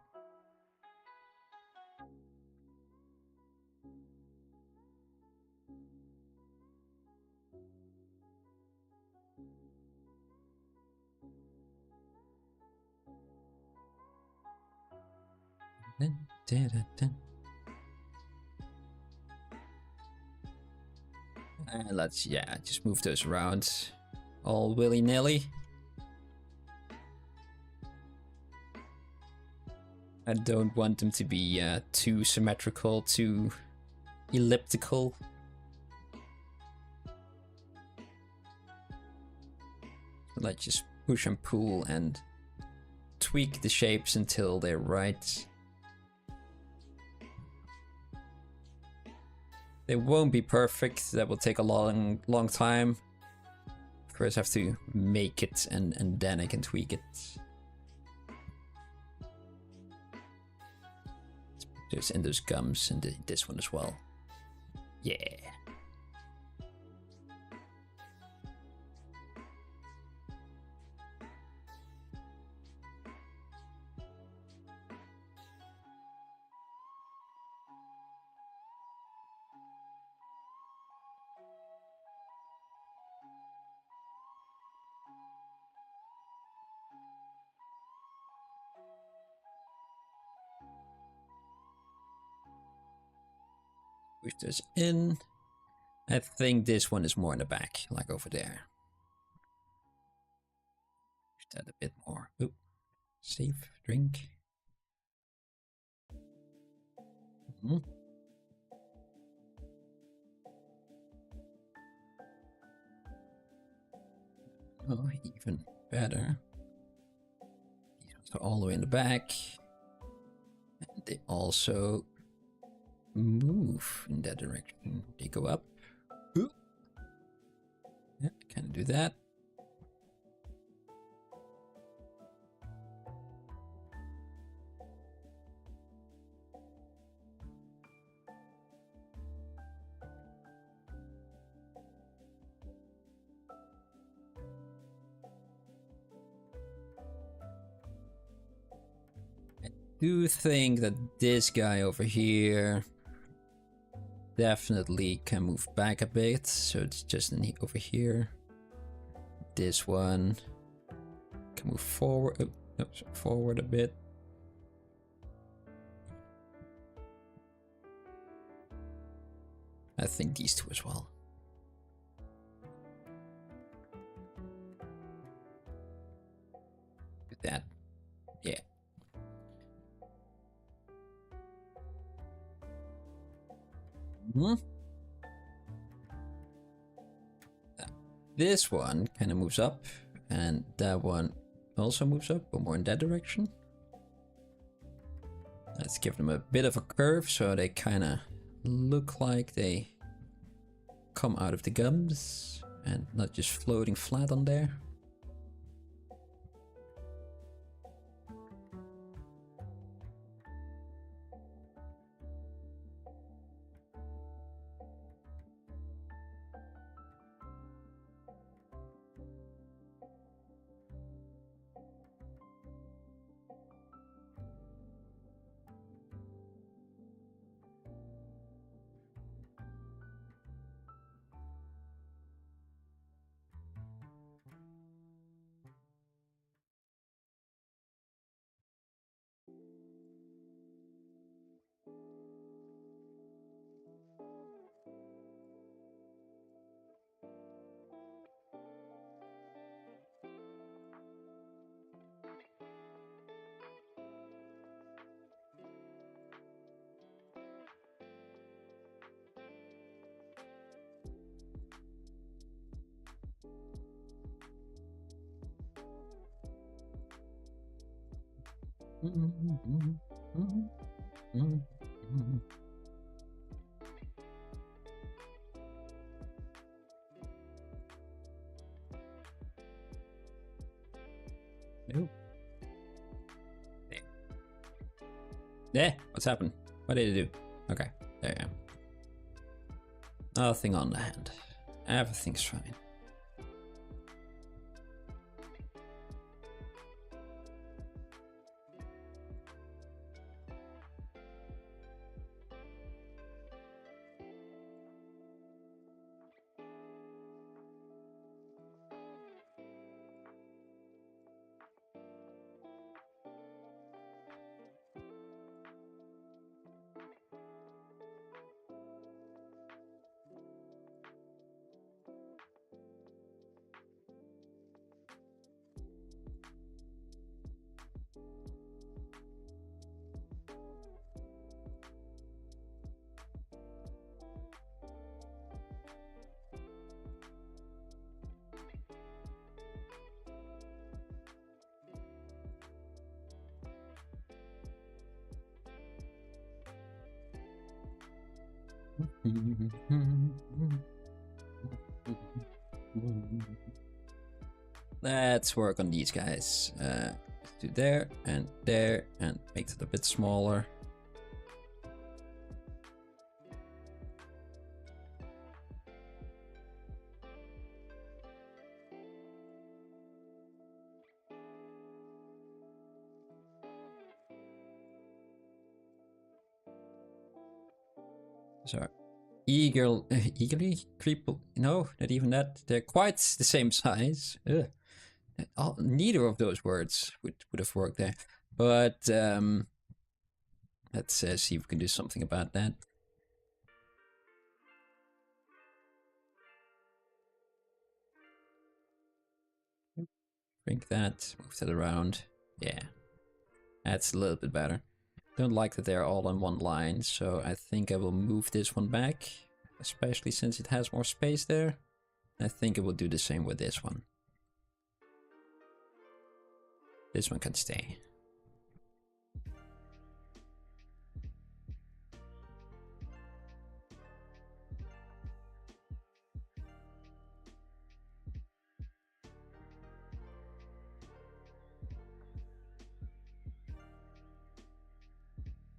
Let's, yeah, just move those around all willy-nilly. I don't want them to be too symmetrical, too elliptical. Let's just push and pull and tweak the shapes until they're right. They won't be perfect. That will take a long time. First I have to make it, and then I can tweak it. There's in those gums and this one as well. Yeah. Push this in. I think this one is more in the back, like over there. Push that a bit more. Oop. Safe drink. Oh, even better. These ones are all the way in the back. And they also move in that direction. They go up. Ooh. Yeah, kind of do that. I do think that this guy over here definitely can move back a bit, so it's just over here. This one can move forward, forward a bit. I think these two as well. With that, yeah. This one kind of moves up, and that one also moves up, but more in that direction. Let's give them a bit of a curve so they kind of look like they come out of the gums and not just floating flat on there. Ooh. There. What's happened? What did it do? Okay, there you go. Nothing on the hand. Everything's fine. Let's work on these guys. Do there and make it a bit smaller. So, eagerly creep. No, not even that. They're quite the same size. Ugh. Neither of those words would have worked there. But let's see if we can do something about that. Shrink that, move that around. Yeah, that's a little bit better. Don't like that they're all on one line, so I think I will move this one back, especially since it has more space there. I think it will do the same with this one. This one can stay.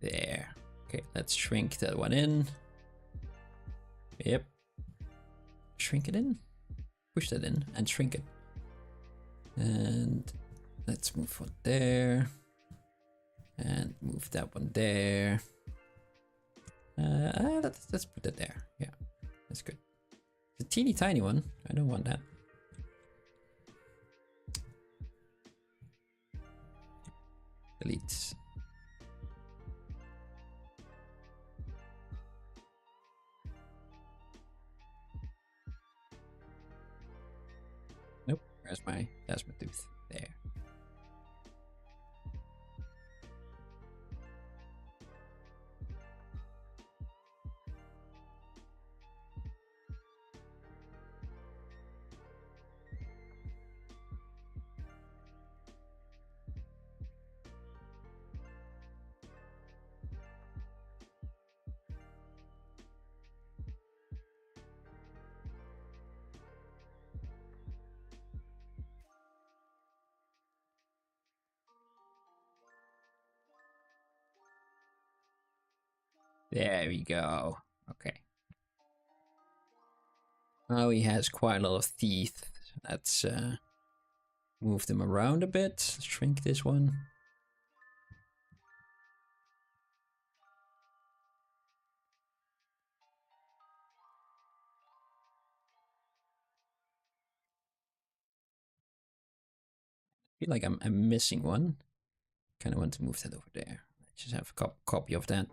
There. Okay, let's shrink that one in. Yep. Shrink it in. Push that in and shrink it. And let's move one there. And move that one there. Let's put that there. Yeah, that's good. It's a teeny tiny one. I don't want that. Delete. Nope. That's my tooth. There. There we go. Okay. Now he has quite a lot of teeth. Let's move them around a bit. Shrink this one. I feel like I'm missing one. Kind of want to move that over there. Let's just have a copy of that.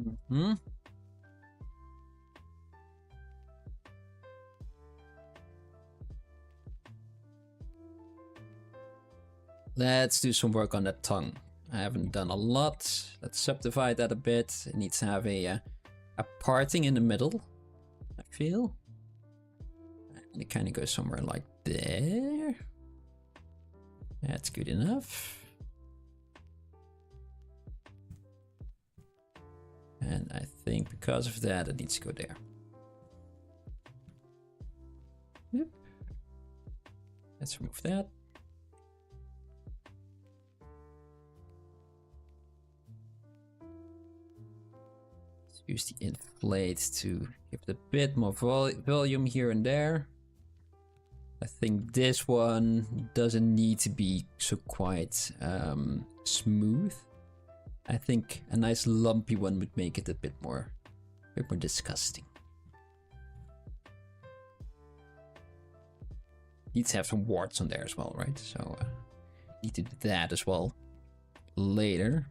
Mm-hmm. Let's do some work on that tongue. I haven't done a lot. Let's subdivide that a bit. It needs to have a parting in the middle, I feel. And it kind of goes somewhere like there. That's good enough. And I think because of that, it needs to go there. Yep. Let's remove that. Let's use the inflate to give it a bit more volume here and there. I think this one doesn't need to be so quite smooth. I think a nice lumpy one would make it a bit more disgusting. Needs to have some warts on there as well, right? So need to do that as well later.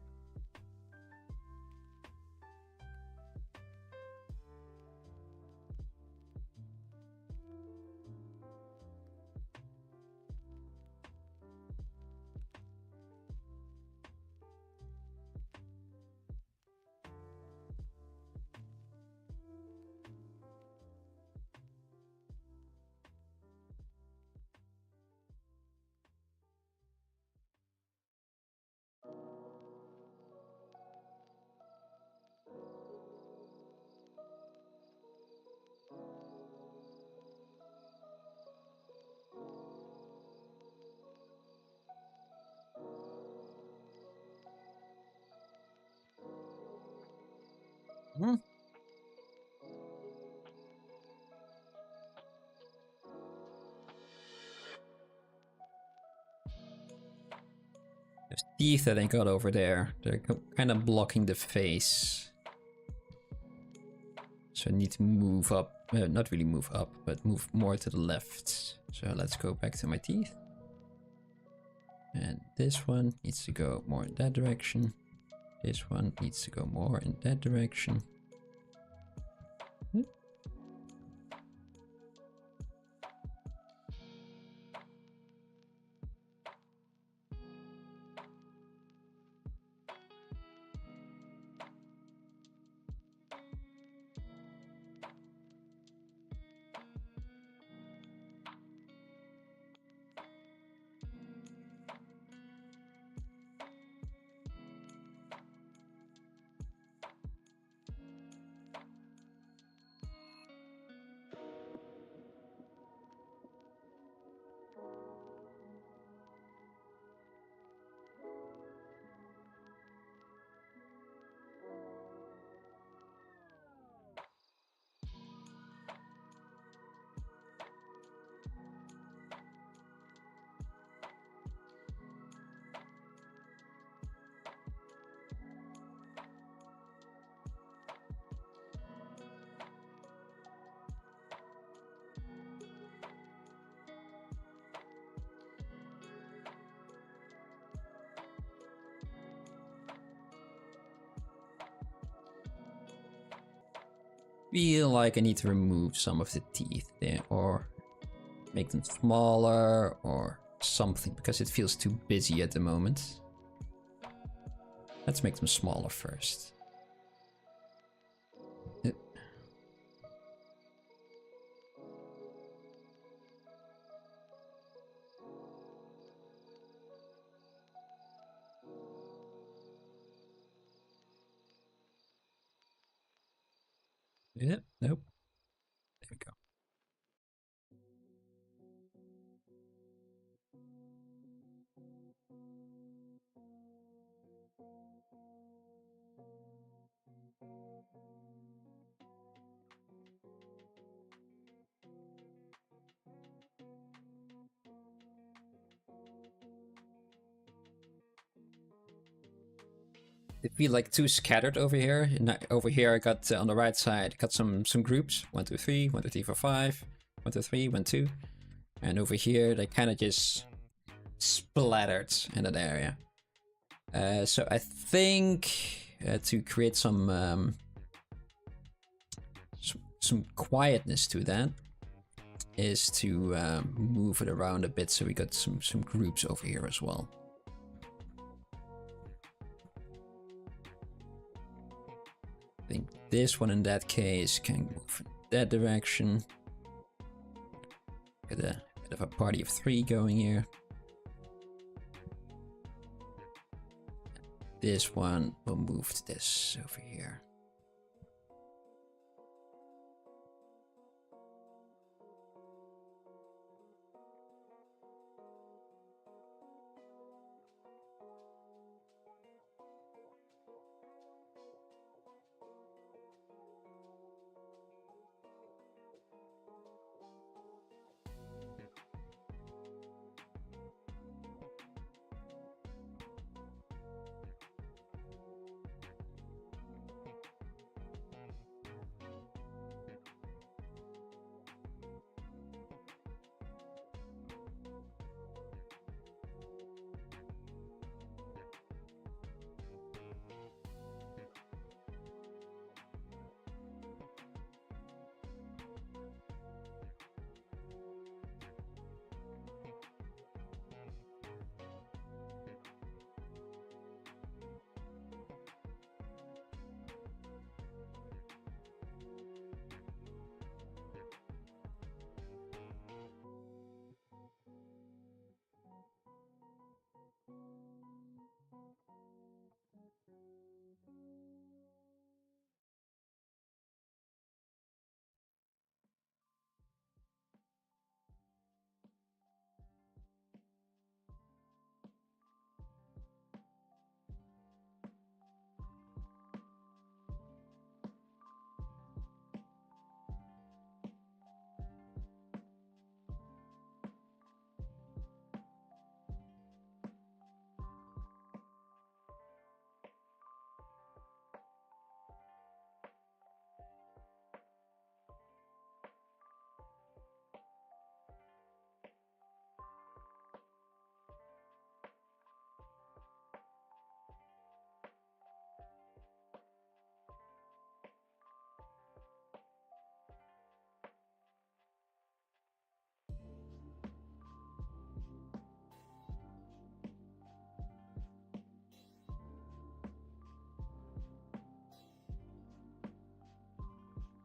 Hmm. There's teeth that I got over there. They're kind of blocking the face. So I need to move up. Not really move up, but move more to the left. So let's go back to my teeth. And this one needs to go more in that direction. This one needs to go more in that direction. Feel like I need to remove some of the teeth there, or make them smaller or something, because it feels too busy at the moment. Let's make them smaller first. Nope. There we go. They feel like too scattered over here. And over here I got on the right side, got some groups. 1, 2, 3, 1, 2, 3, 4, 5, 1, 2, 3, 1, 2. And over here they kind of just splattered in that area. So I think to create some quietness to that is to move it around a bit, so we got some groups over here as well. I think this one in that case can move in that direction. Get a bit of a party of 3 going here. This one will move to this over here.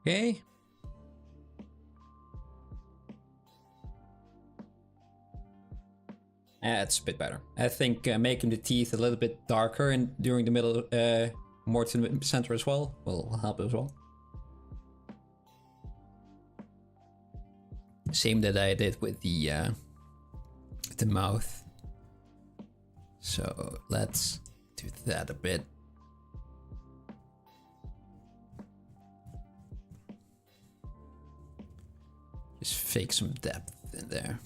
Okay. That's a bit better. I think making the teeth a little bit darker and during the middle, more to the center as well, will help as well. Same that I did with the mouth. So let's do that a bit. Just fake some depth in there.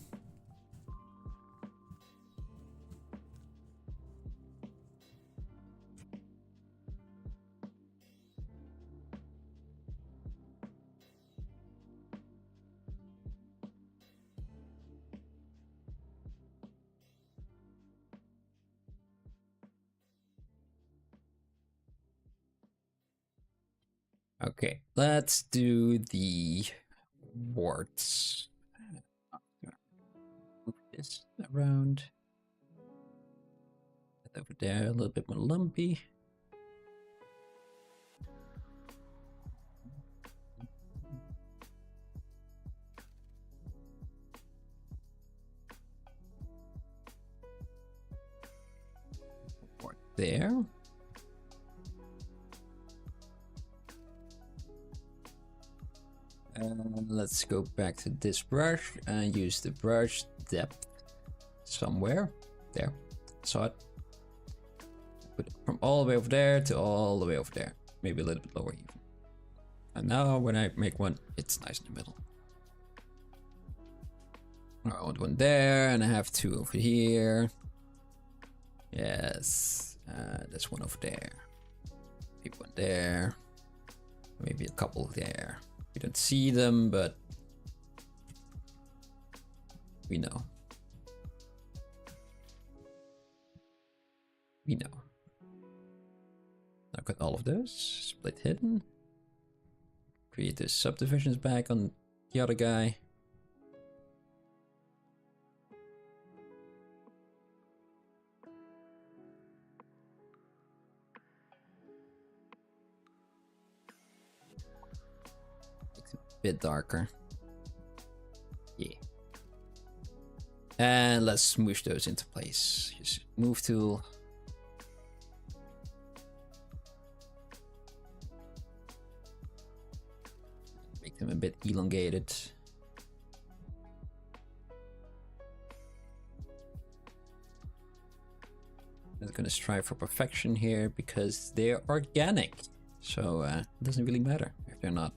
Okay, let's do the warts. Move this around. Over there, a little bit more lumpy. Wart there. Let's go back to this brush and use the brush depth somewhere. There, saw it. Put it from all the way over there to all the way over there. Maybe a little bit lower even. And now when I make one, it's nice in the middle. I want one there, and I have two over here. Yes, there's one over there. Maybe one there. Maybe a couple there. We don't see them, but we know. We know. Now got all of those. Split hidden. Create the subdivisions back on the other guy. Bit darker. Yeah. And let's smoosh those into place. Just move tool. Make them a bit elongated. I'm not gonna strive for perfection here because they're organic. So it doesn't really matter if they're not.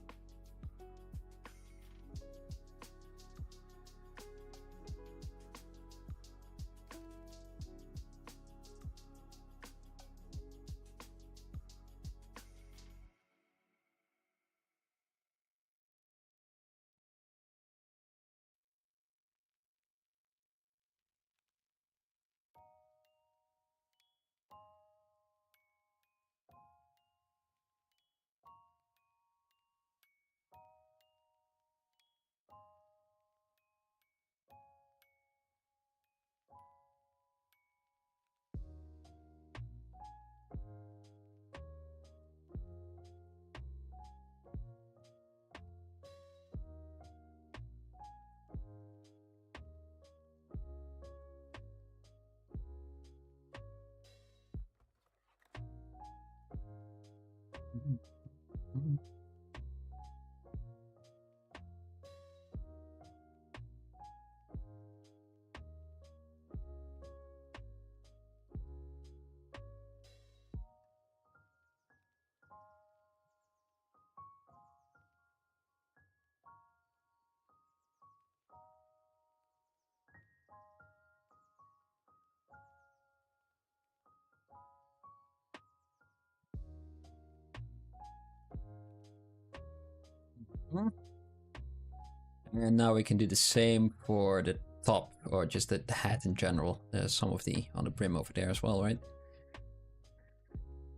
And now we can do the same for the top, or just the hat in general. There's some of the on the brim over there as well, right?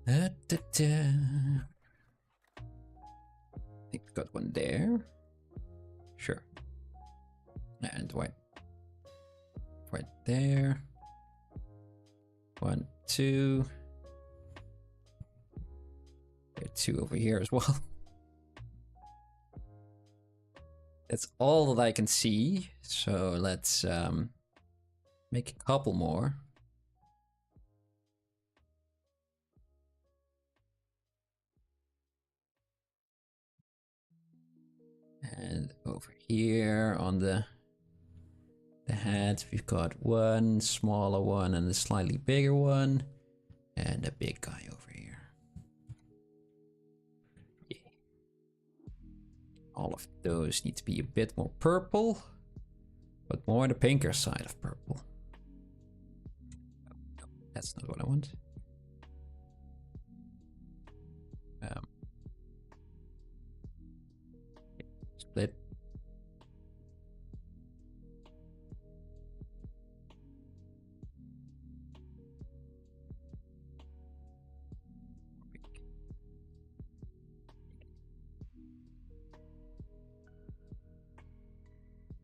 I think we got one there. Sure. And white. Right there. 1, 2. There are 2 over here as well. That's all that I can see. So let's make a couple more. And over here on the head, we've got one smaller one and a slightly bigger one, and a big guy over here. Yeah. All of those need to be a bit more purple, but more the pinker side of purple. No, that's not what I want. Split.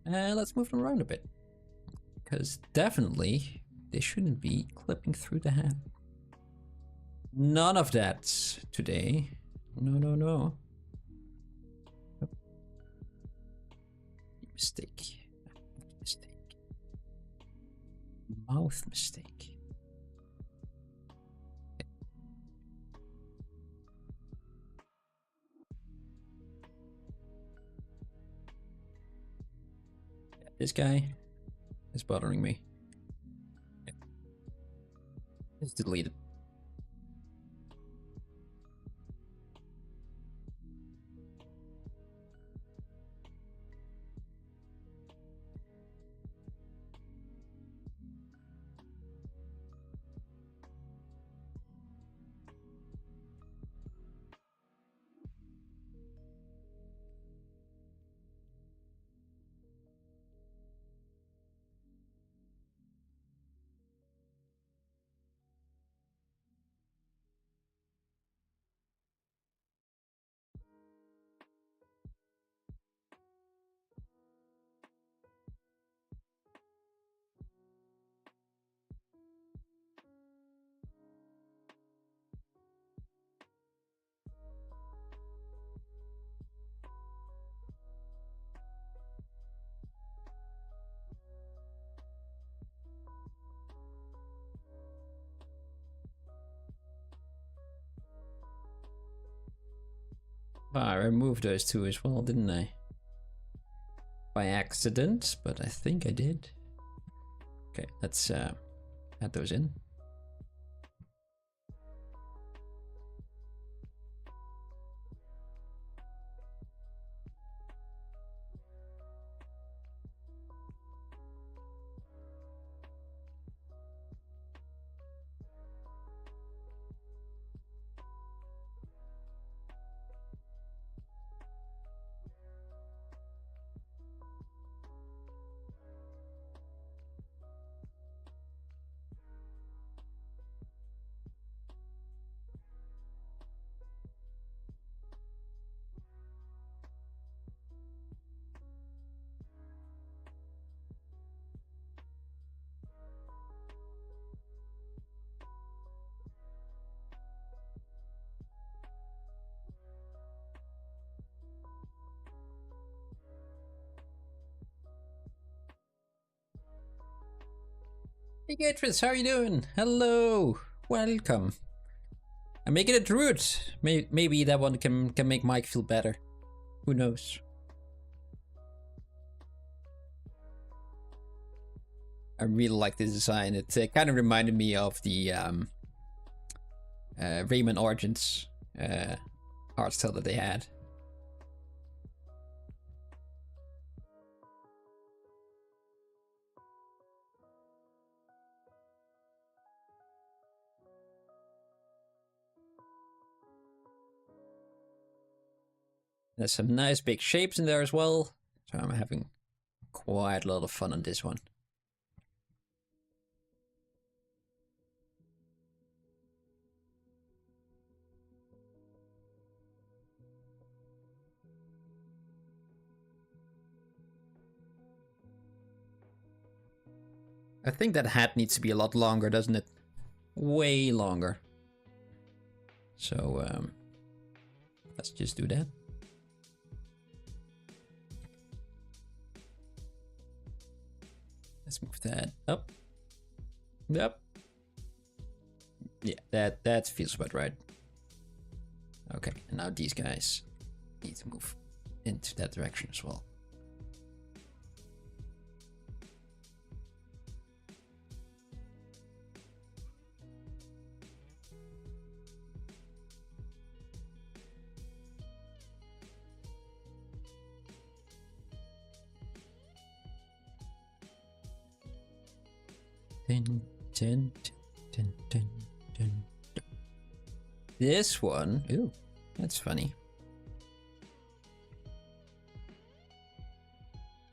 And let's move them around a bit, because definitely they shouldn't be clipping through the hat. None of that today. No, no, no. Mistake. Mistake. Mouth mistake. This guy is bothering me. Let's delete it. I removed those two as well, didn't I? By accident, but I think I did. Okay, let's add those in. Hey Gatris, how are you doing? Hello, welcome. I'm making a druid. Maybe that one can make Mike feel better. Who knows? I really like this design. It kind of reminded me of the Rayman Origins art style that they had. There's some nice big shapes in there as well. So I'm having quite a lot of fun on this one. I think that hat needs to be a lot longer, doesn't it? Way longer. So let's just do that. Let's move that up. Yep. Yeah, that feels about right. Okay, and now these guys need to move into that direction as well. Dun, dun, dun, dun, dun, dun. This one, ooh, that's funny.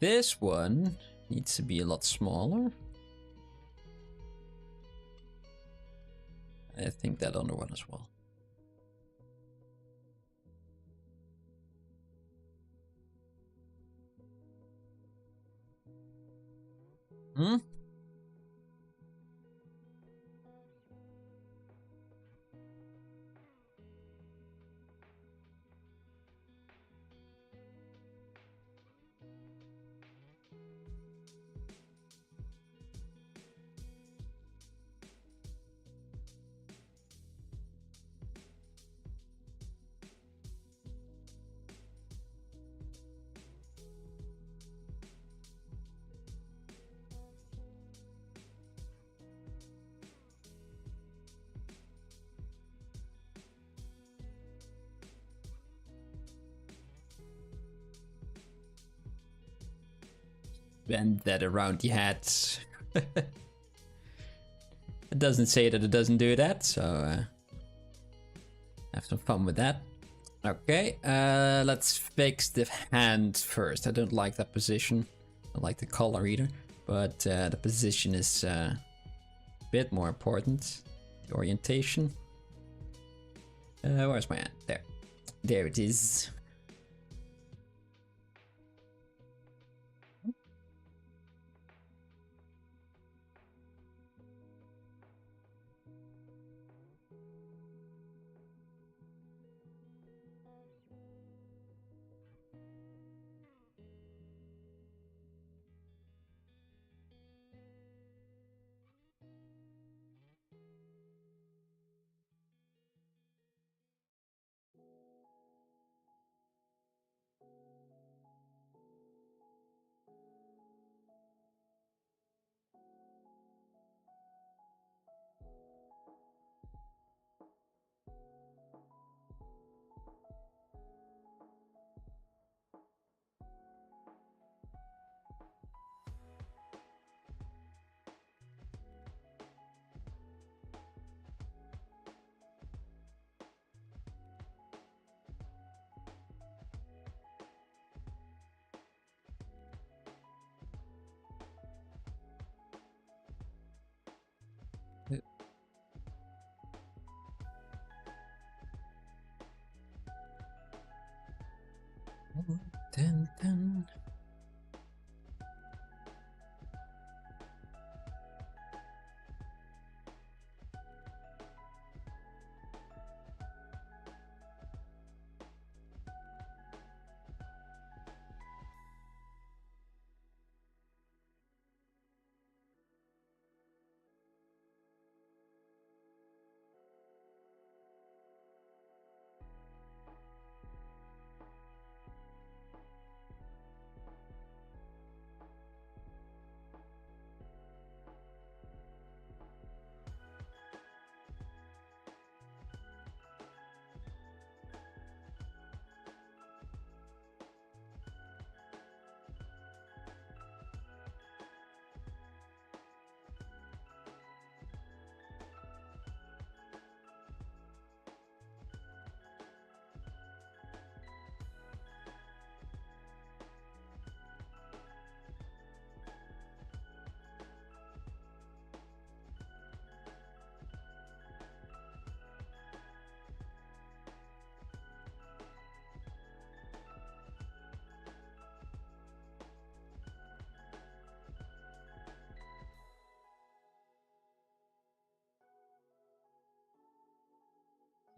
This one needs to be a lot smaller. I think that other one as well. Hmm? bend that around the head. It doesn't say that it doesn't do that, so have some fun with that. Okay, let's fix the hand first. I don't like that position. I don't like the color either, but the position is a bit more important. The orientation. Where's my hand? There. There it is. Dun, dun.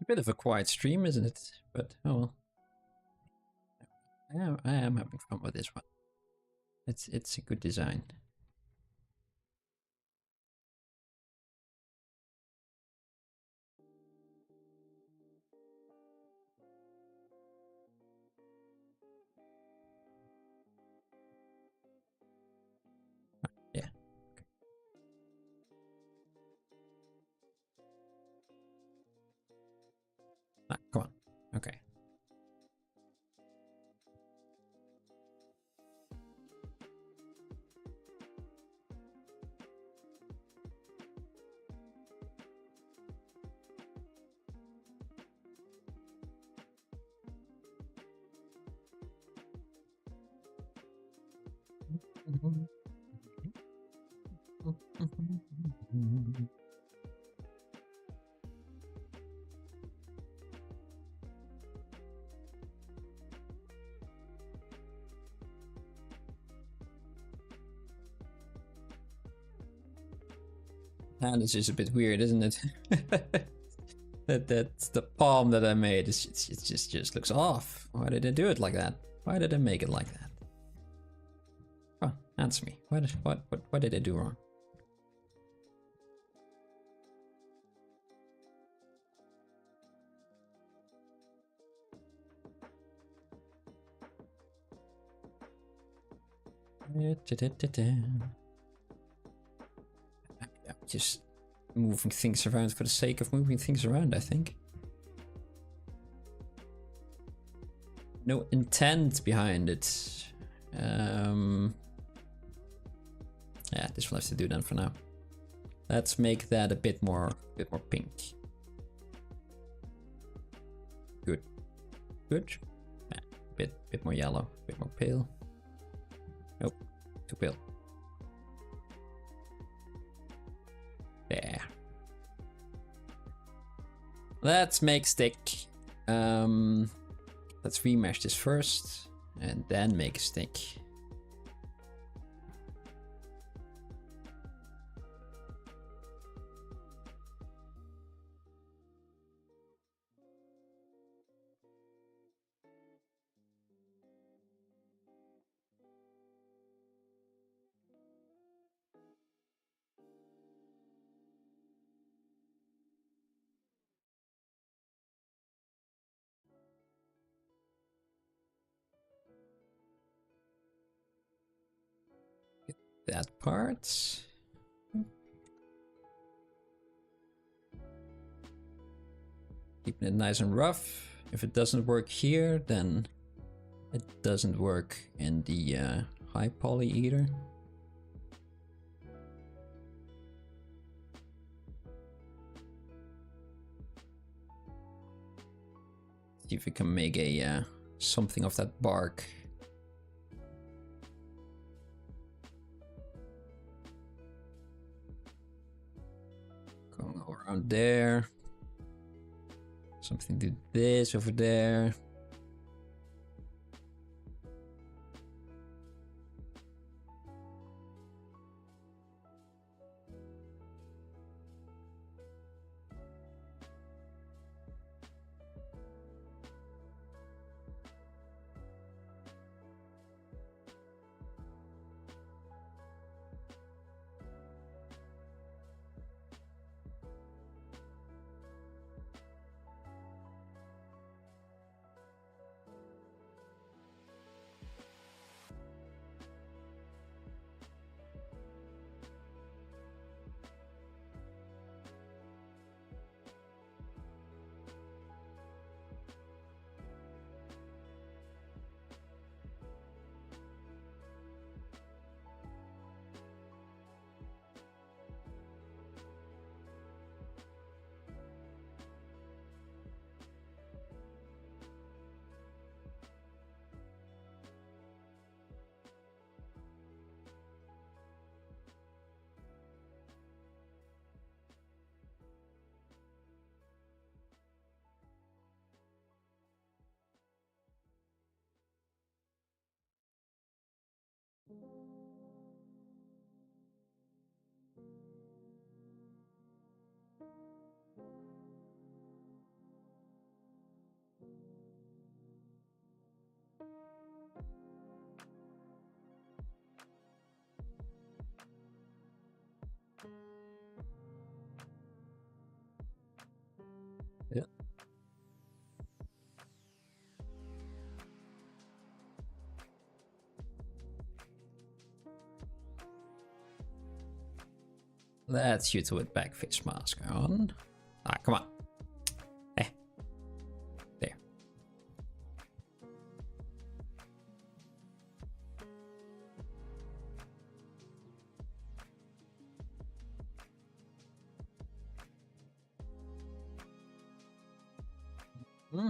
A bit of a quiet stream, isn't it? But oh well. I am having fun with this one. It's a good design. Yeah. Ah, come on. Okay. And it's just a bit weird, isn't it? That's the palm that I made. It just looks off. Why did I do it like that? Why did I make it like that? Oh, answer me. What did I do wrong? Just moving things around for the sake of moving things around, I think. No intent behind it. this will have to do then for now. Let's make that a bit more pink. Good. Good. Yeah, bit more yellow, a bit more pale. Nope, too pale. There. Let's make stick. Let's remesh this first and then make a stick. That part. Keeping it nice and rough. If it doesn't work here, then it doesn't work in the high poly either. See if we can make a something of that bark. Going around there. Something to this over there. Yeah. Let's use with back face mask on. Ah, come on. Eh. There. Hmm.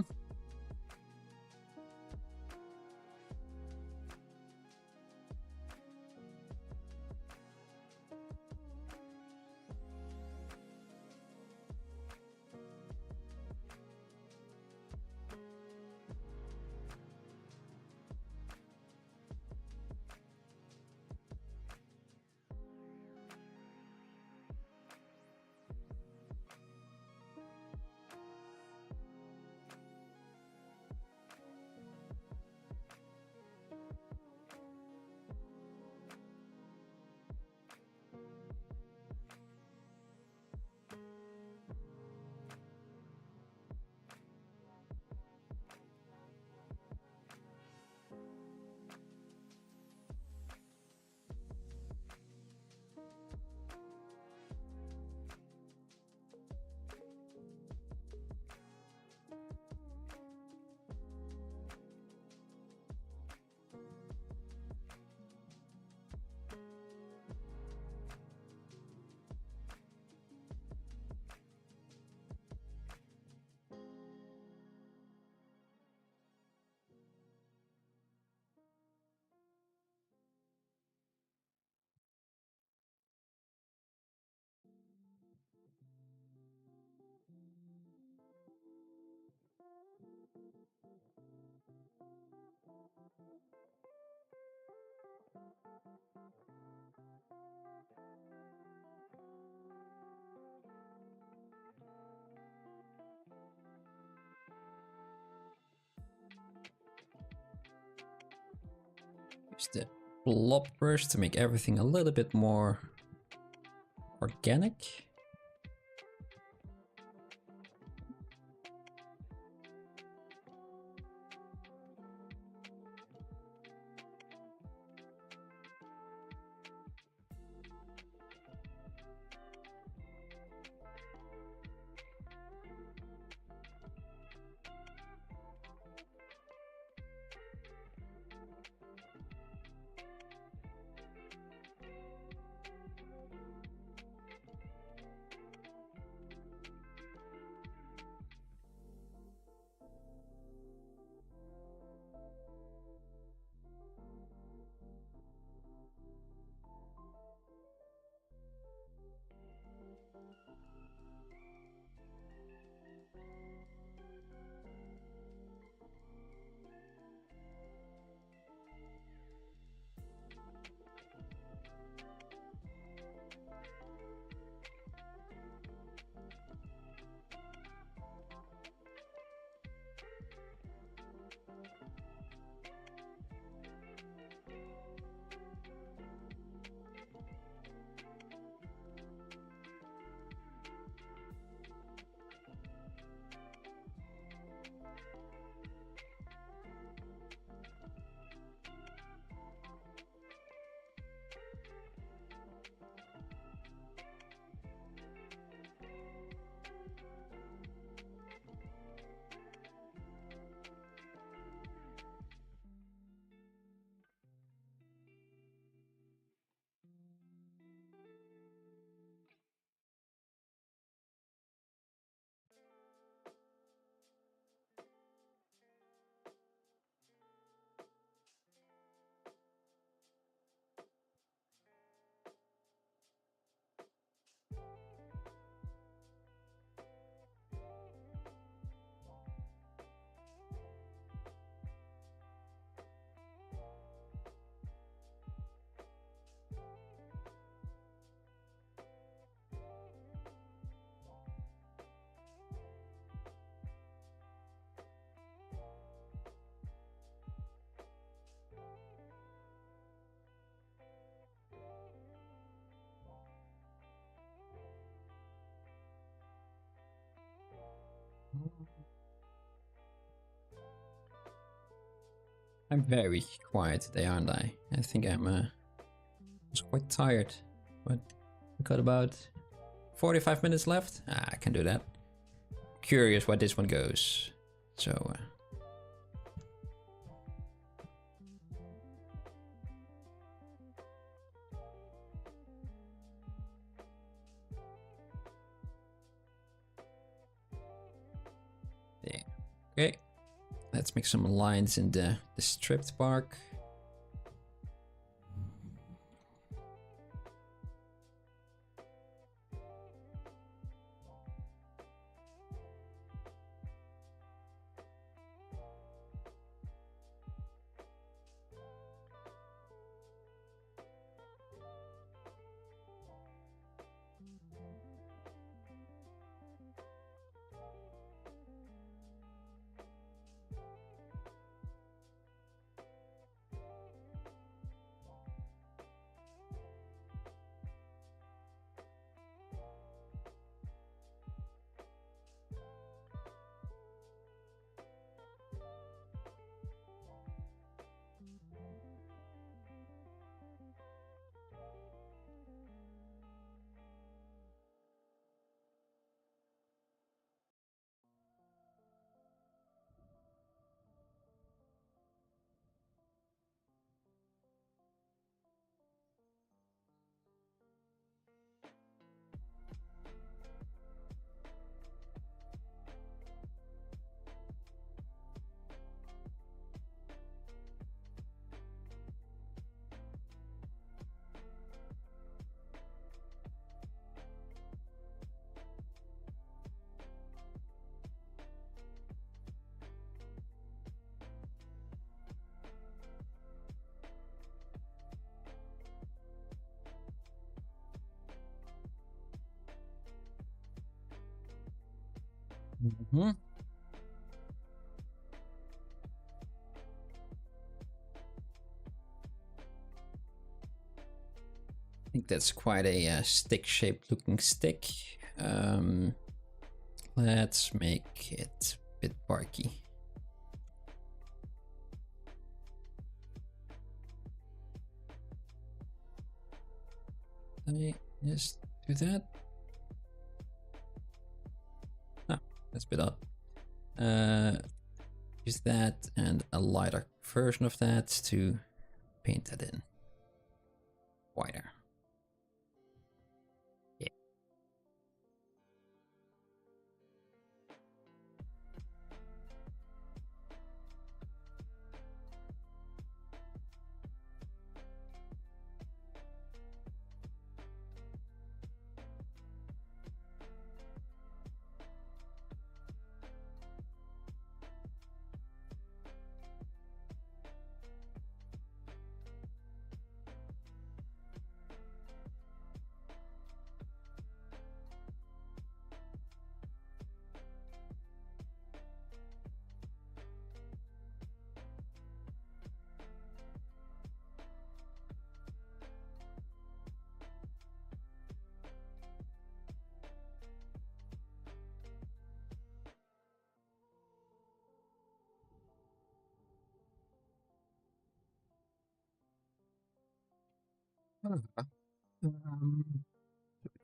Use the blob brush to make everything a little bit more organic. I'm very quiet today, aren't I? I think I'm just quite tired. But we got about 45 minutes left. I can do that. Curious where this one goes. So yeah. Okay. Let's make some lines in the stripped bark. Mm-hmm. I think that's quite a stick-shaped looking stick. Let's make it a bit barky. Let me just do that. Oh, that's a bit odd. Use that and a lighter version of that to paint that in. Wider. Yeah.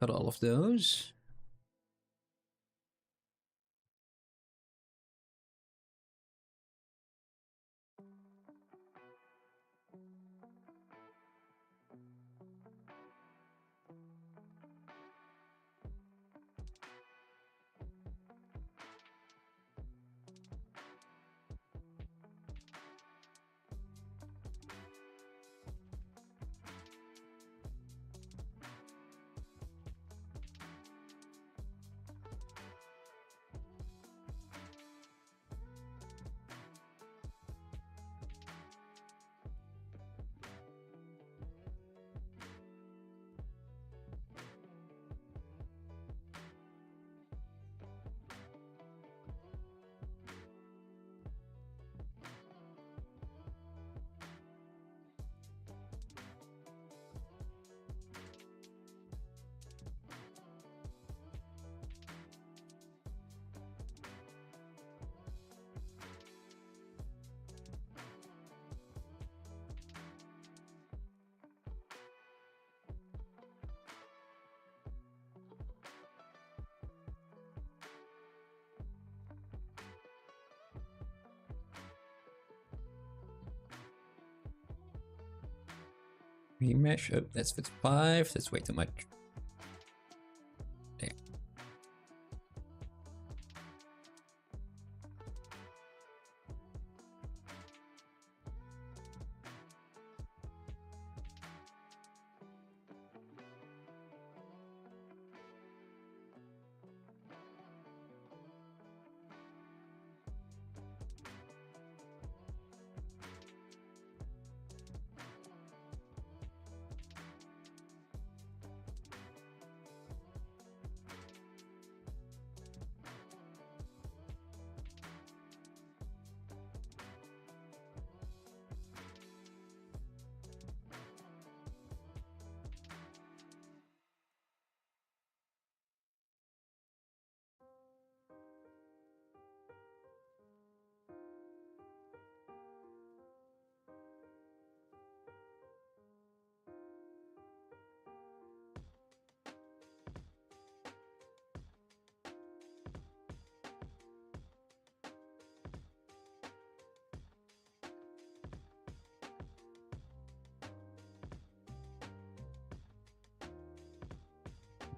Got all of those. Remesh. Oh, that's with 5. That's way too much. There.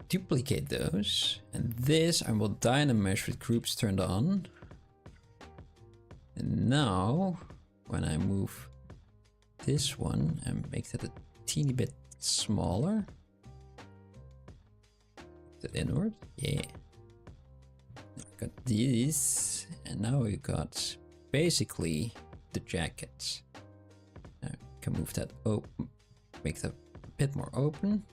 Duplicate those, and this I will dynamesh with groups turned on. And now, when I move this one and make that a teeny bit smaller, that inward, yeah. Got this, and now we got basically the jacket. Now we can move that open, make that a bit more open.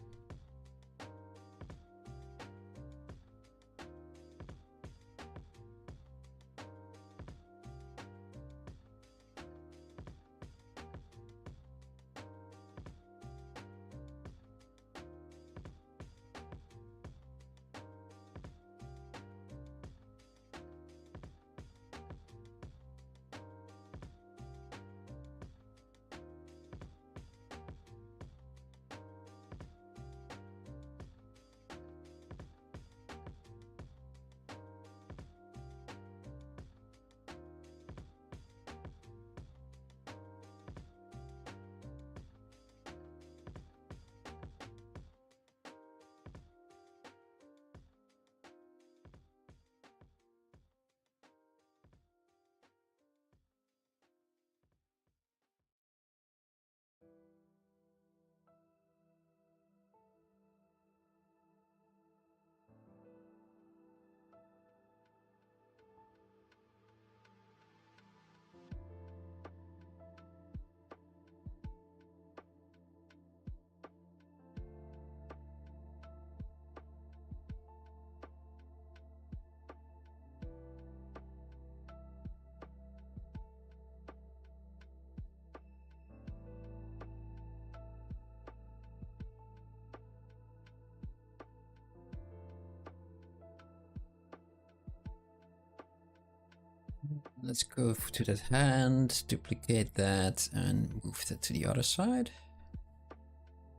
Let's go to that hand, duplicate that, and move that to the other side.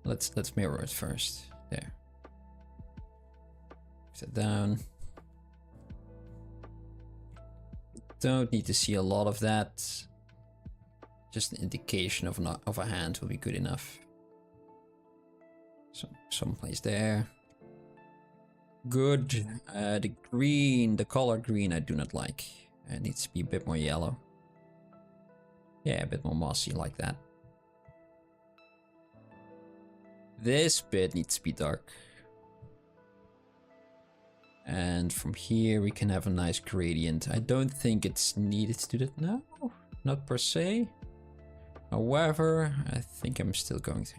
Let's mirror it first. There. Move that down. Don't need to see a lot of that. Just an indication of a hand will be good enough. So someplace there. Good. The green, the color green, I do not like. It needs to be a bit more yellow. Yeah, a bit more mossy like that. This bit needs to be dark. And from here we can have a nice gradient. I don't think it's needed to do that now. Not per se. However, I think I'm still going to.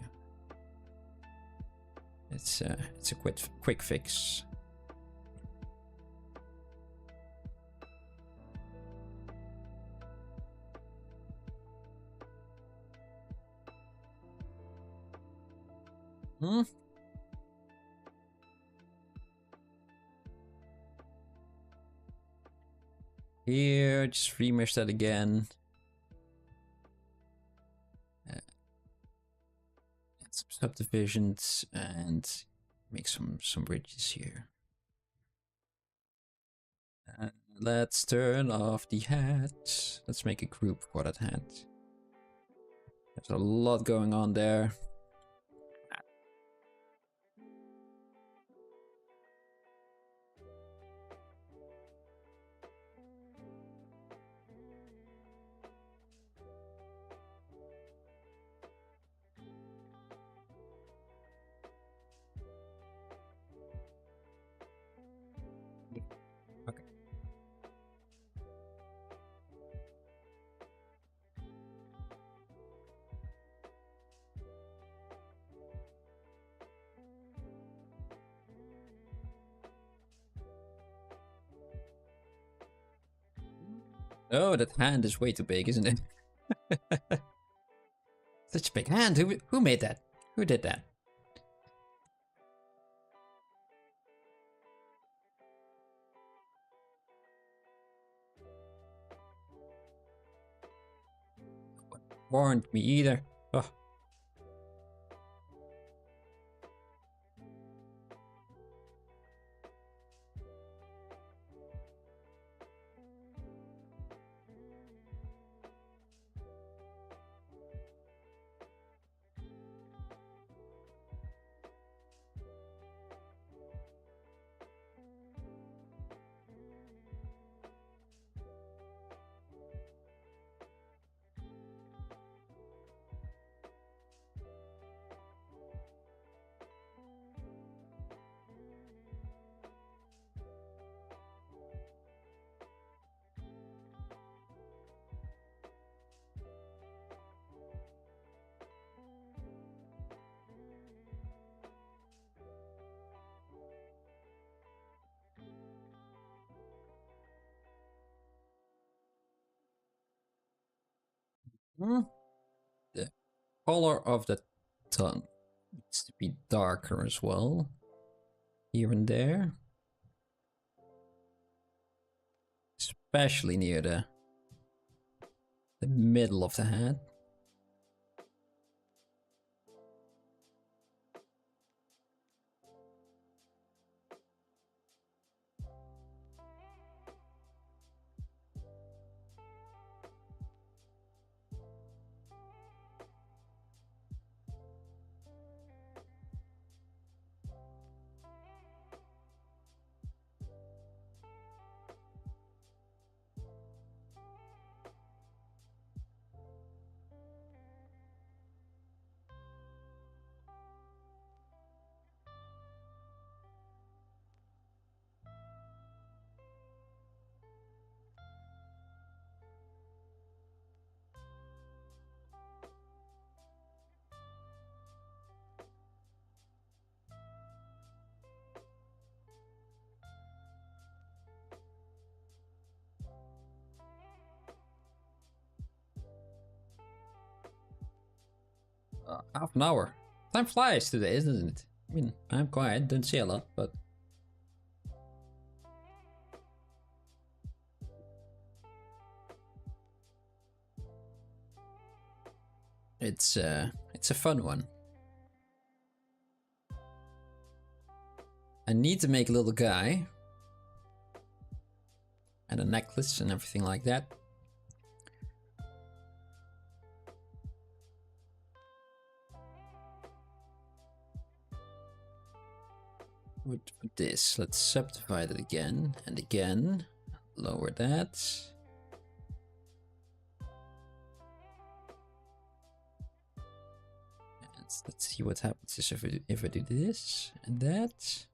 It's a quick fix. Here, just remesh that again. Add some subdivisions and make some ridges here. And let's turn off the hat. Let's make a group for that hat. There's a lot going on there. Oh, that hand is way too big, isn't it? Such a big hand. Who made that? Who did that? Warned me either. Oh. The color of the tongue needs to be darker as well. Here and there. Especially near the middle of the head. Half an hour. Time flies today, isn't it? I mean, I'm quiet, don't say a lot, but... It's a fun one. I need to make a little guy. And a necklace and everything like that. With this, let's subdivide it again and again. Lower that. And let's see what happens if I do this and that.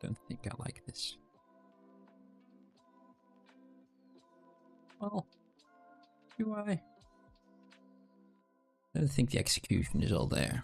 Don't think I like this. Well, do I? I don't think the execution is all there.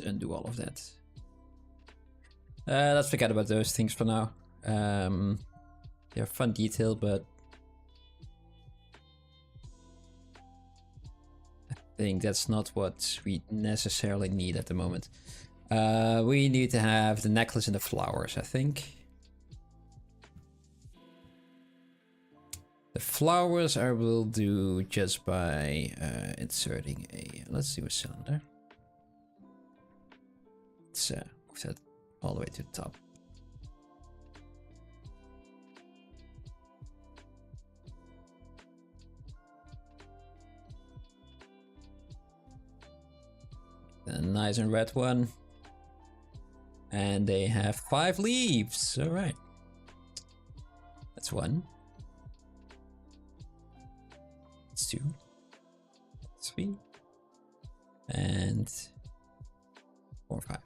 Undo all of that. Let's forget about those things for now. They're fun detail, but I think that's not what we necessarily need at the moment. We need to have the necklace and the flowers, I think. The flowers I will do just by inserting a, let's do a cylinder. Let's move that all the way to the top. A nice and red one. And they have 5 leaves. All right. That's 1. That's 2. 3. And 4, 5.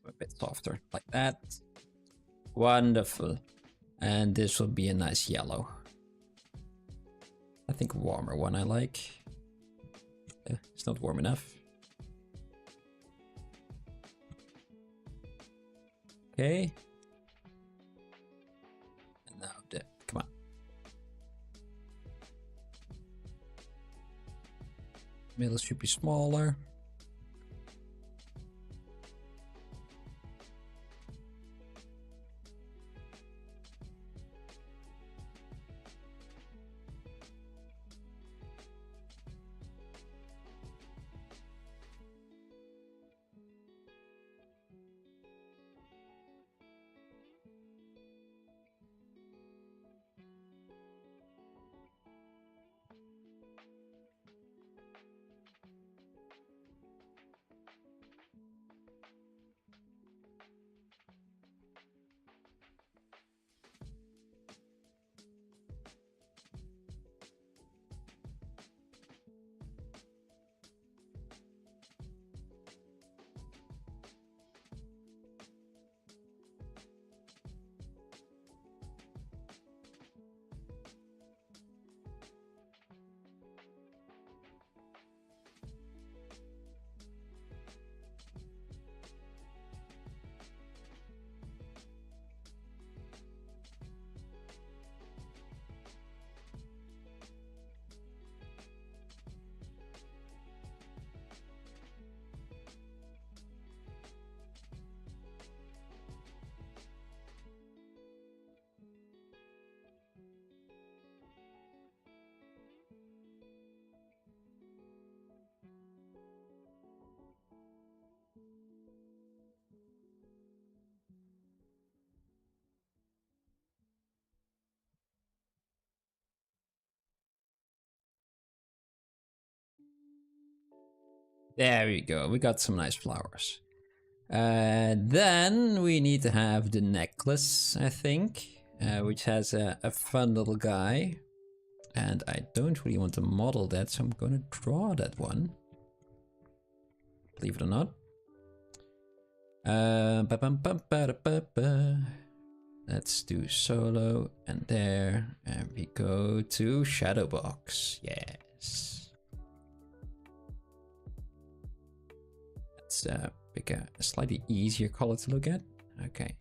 A bit softer, like that. Wonderful. And this will be a nice yellow. I think a warmer one I like. It's not warm enough. Okay. And now come on. Middle should be smaller. There we go. We got some nice flowers. Then we need to have the necklace, I think, which has a fun little guy. And I don't really want to model that, so I'm gonna draw that one. Believe it or not. Let's do solo and there, and we go to shadow box. Yes. Let's pick a slightly easier color to look at. Okay.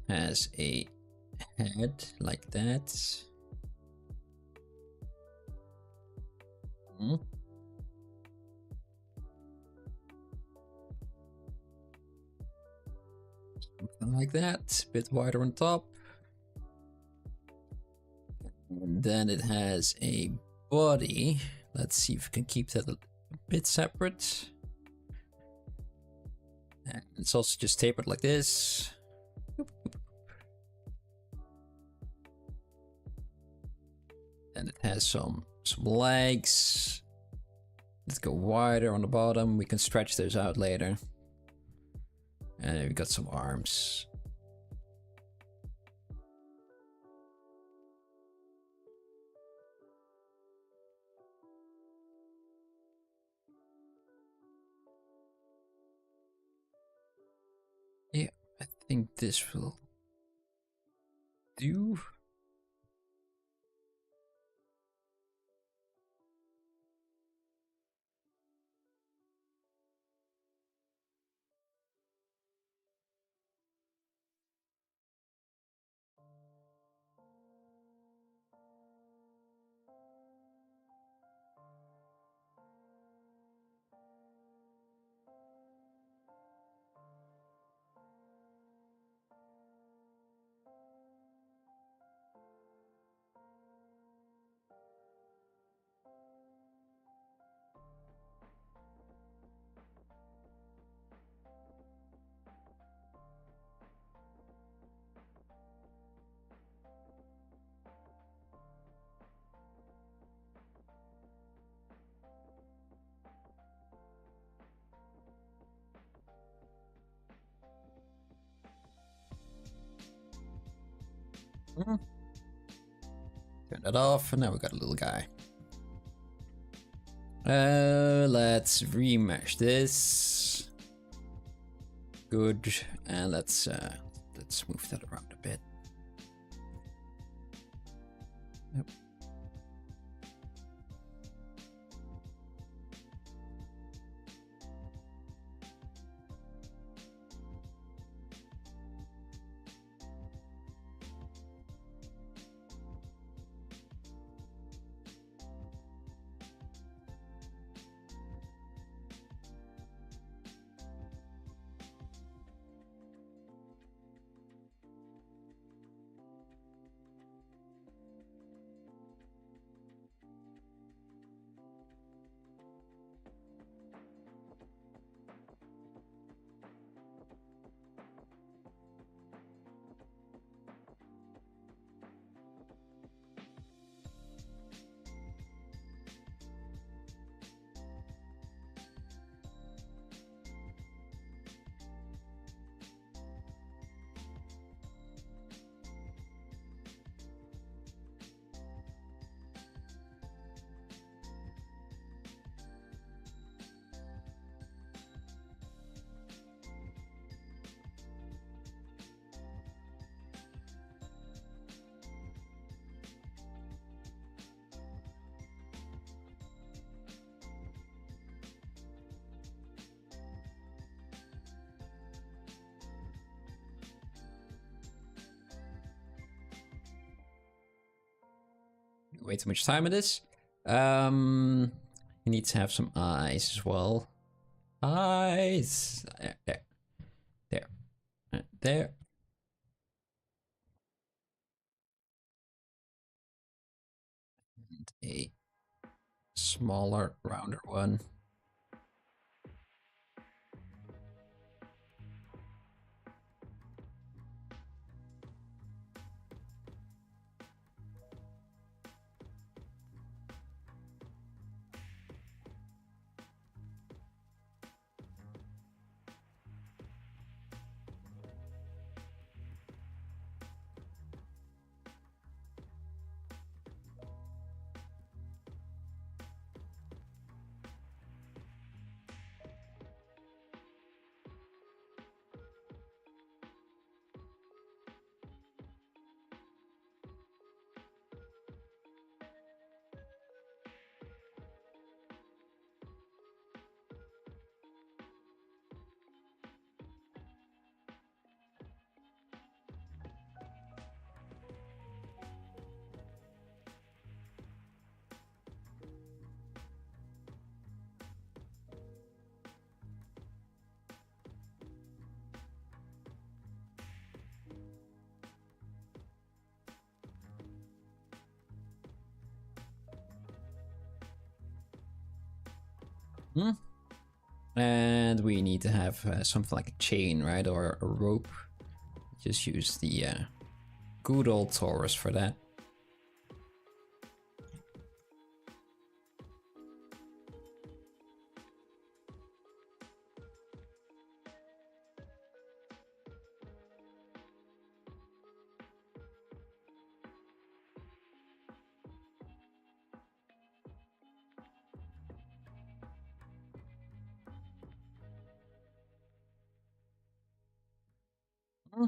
Has a head like that. Something like that, a bit wider on top. And then it has a body. Let's see if we can keep that a bit separate. And it's also just tapered like this. And it has some legs. Let's go wider on the bottom. We can stretch those out later. And we got some arms. Yeah, I think this will do. Turn that off, and now we got a little guy. Let's remesh this. Good, and let's move that around a bit. Yep. Way too much time in this. You need to have some eyes as well. Eyes. There. And a smaller, rounder one. Hmm? And we need to have something like a chain, right? Or a rope. Just use the good old Taurus for that. Hmm.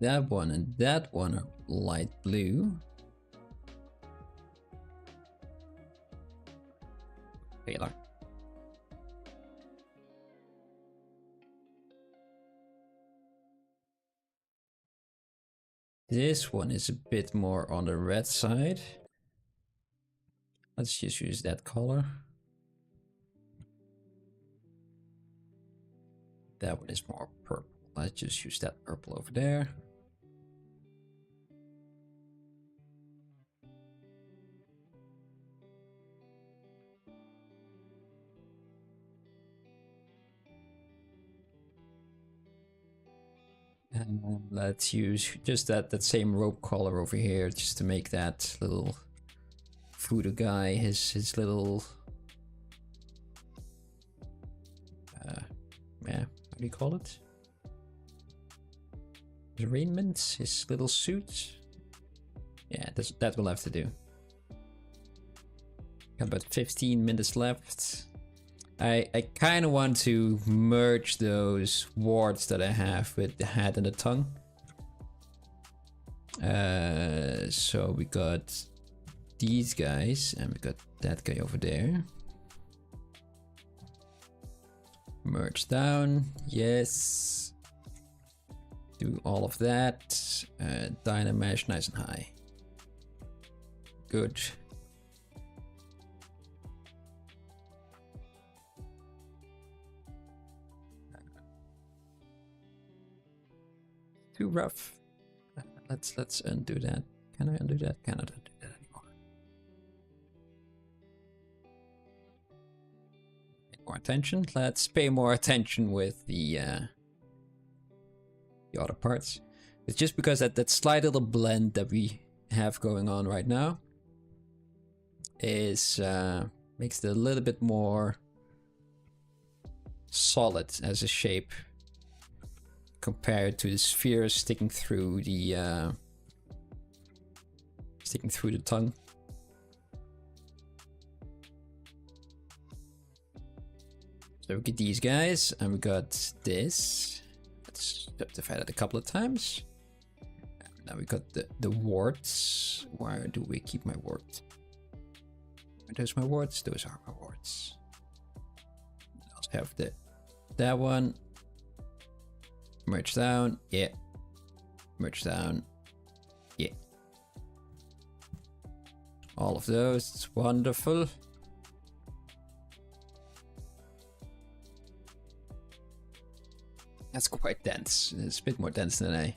That one and that one are light blue. Paler. This one is a bit more on the red side. Let's just use that color. That one is more purple. Let's just use that purple over there. And let's use just that same rope color over here, just to make that little voodoo guy his little yeah, what do you call it? His raiment, his little suit. Yeah, that will have to do. Got about 15 minutes left. I kind of want to merge those wards that I have with the head and the tongue. So we got these guys and we got that guy over there. Merge down, yes. Do all of that. Dynamesh nice and high. Good. Too rough. Let's undo that. Can I undo that? Cannot undo that anymore. More attention. Let's pay more attention with the other parts. It's just because that slight little blend that we have going on right now is makes it a little bit more solid as a shape compared to the spheres sticking through the tongue. So we get these guys, and we got this. Let's subdivide it a couple of times. Now we got the warts. Where do we keep my warts? Are those my warts? Those are my warts. I also have that one. Merge down, yeah. Merge down, yeah. All of those, it's wonderful. That's quite dense. It's a bit more dense than I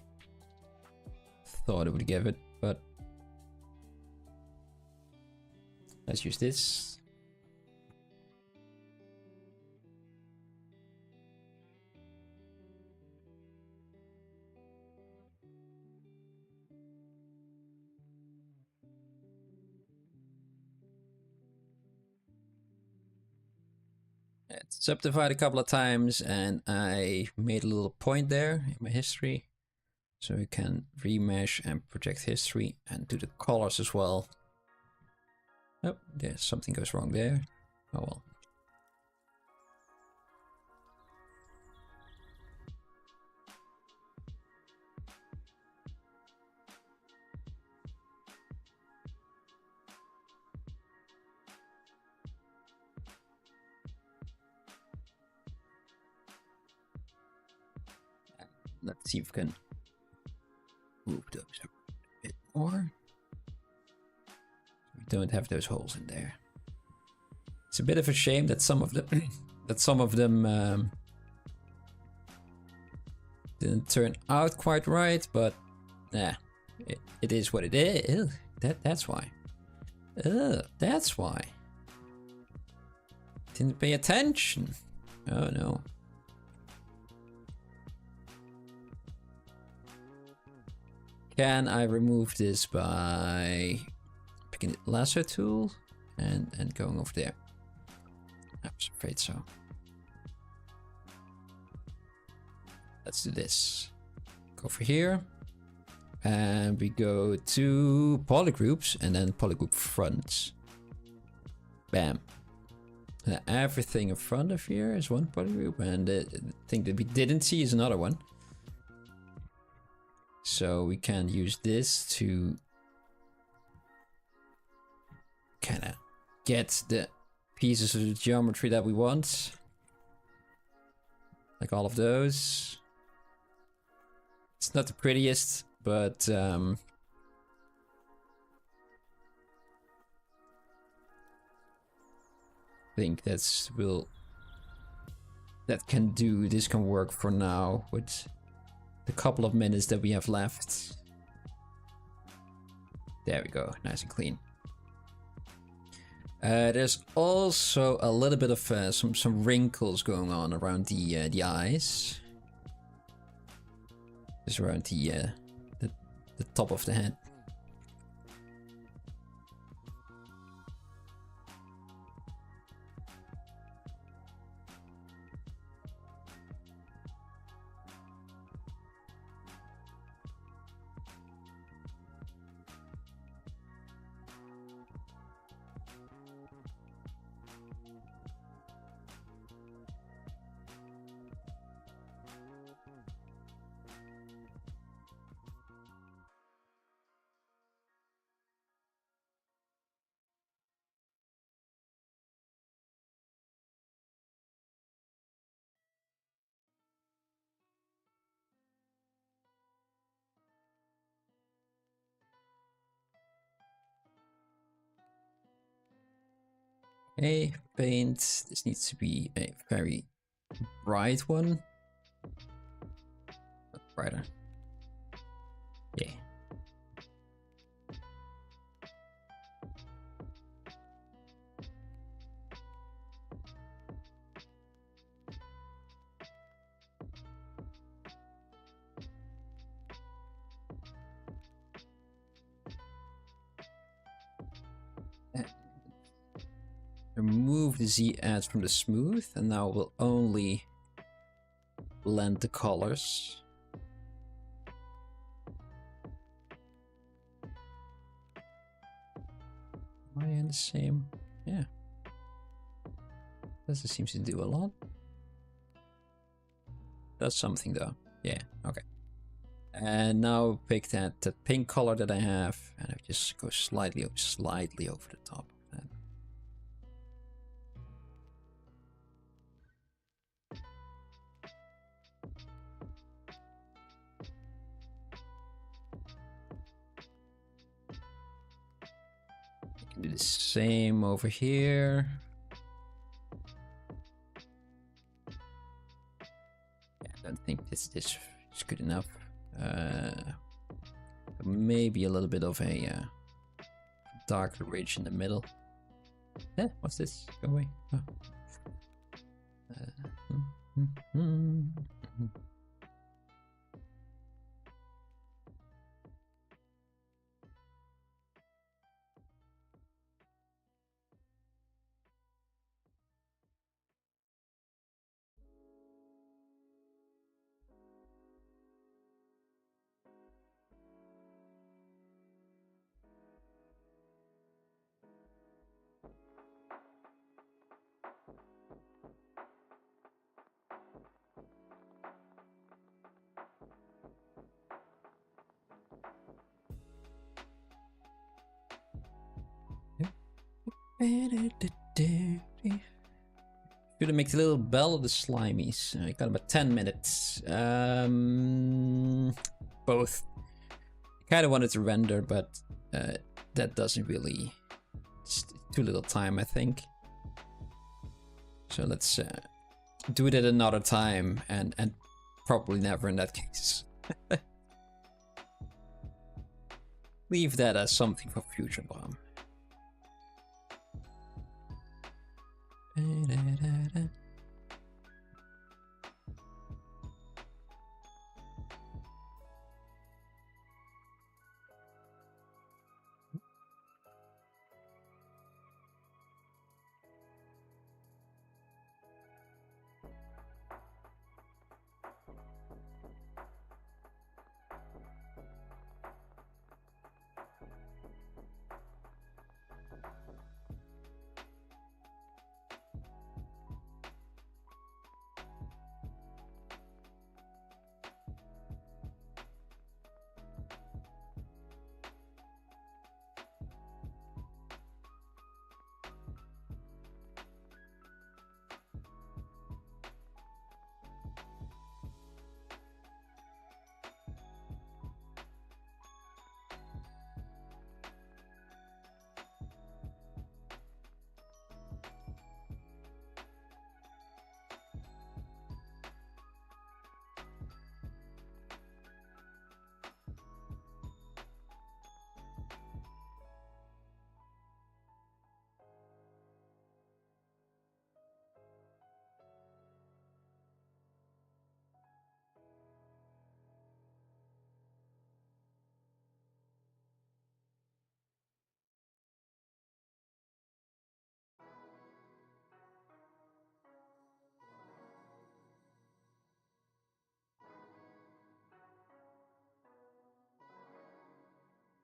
thought it would give it, but let's use this. It's subdivided a couple of times, and I made a little point there in my history. So we can remesh and project history and do the colors as well. Oh, there's something goes wrong there. Oh well. Let's see if we can move those up a bit more. We don't have those holes in there. It's a bit of a shame that some of them didn't turn out quite right, but yeah, it is what it is. That's why. That's why. Didn't pay attention. Oh no. Can I remove this by picking the lasso tool and going over there? I was afraid so. Let's do this. Go over here. And we go to polygroups and then polygroup fronts. Bam. And everything in front of here is one polygroup, and the thing that we didn't see is another one. So we can use this to kind of get the pieces of the geometry that we want. Like all of those. It's not the prettiest, but I think this can work for now with the couple of minutes that we have left. There we go, nice and clean. There's also a little bit of some wrinkles going on around the eyes, just around the top of the head. Okay, paint. This needs to be a very bright one. Brighter. Yeah. Remove the Z ads from the smooth, and now we'll only blend the colors. Am I in the same? Yeah. This seems to do a lot. Does something though. Yeah, okay. And now pick that pink color that I have, and I just go slightly over the top of that. Do the same over here. Yeah, I don't think this is good enough. Maybe a little bit of a darker ridge in the middle. Eh, what's this? Go away. Oh. Should I make the little bell of the slimies? I got about 10 minutes. Both. I kind of wanted to render, but that doesn't really. It's too little time, I think. So let's do it at another time, and probably never in that case. Leave that as something for future bomb.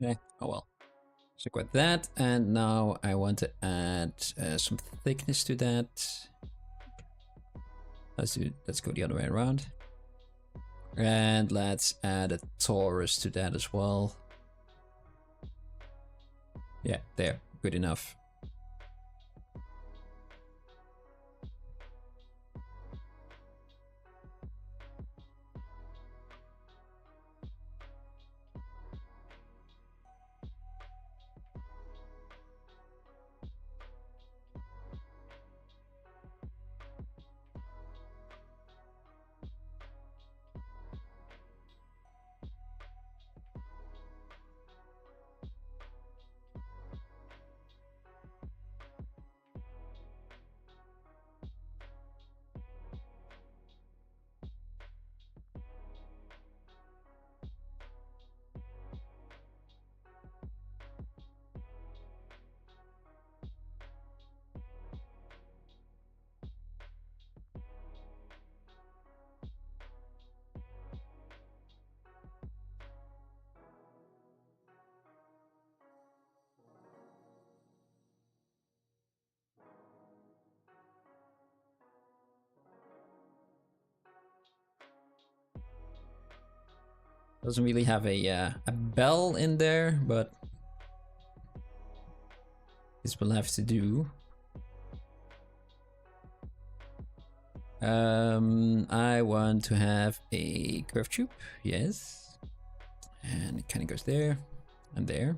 Yeah, oh well. Stick with that, and now I want to add some thickness to that. Let's go the other way around. And let's add a torus to that as well. Yeah, there, good enough. Doesn't really have a bell in there, but this will have to do. I want to have a curved tube, yes. And it kind of goes there and there.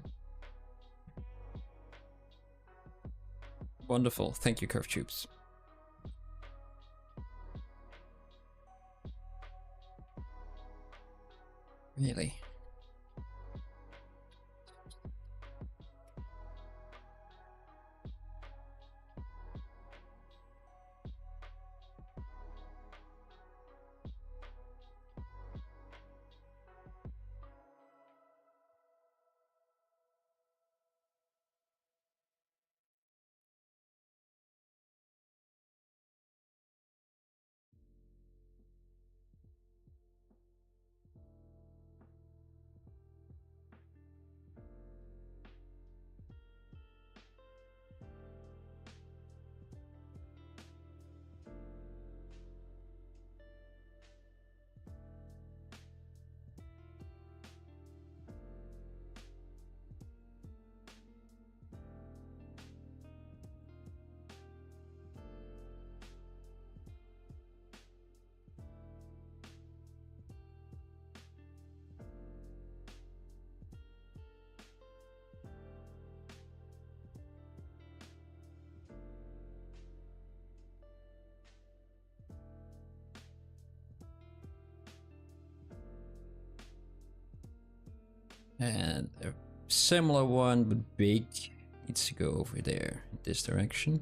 Wonderful, thank you, curved tubes. Really? And a similar one, but big, needs to go over there, in this direction.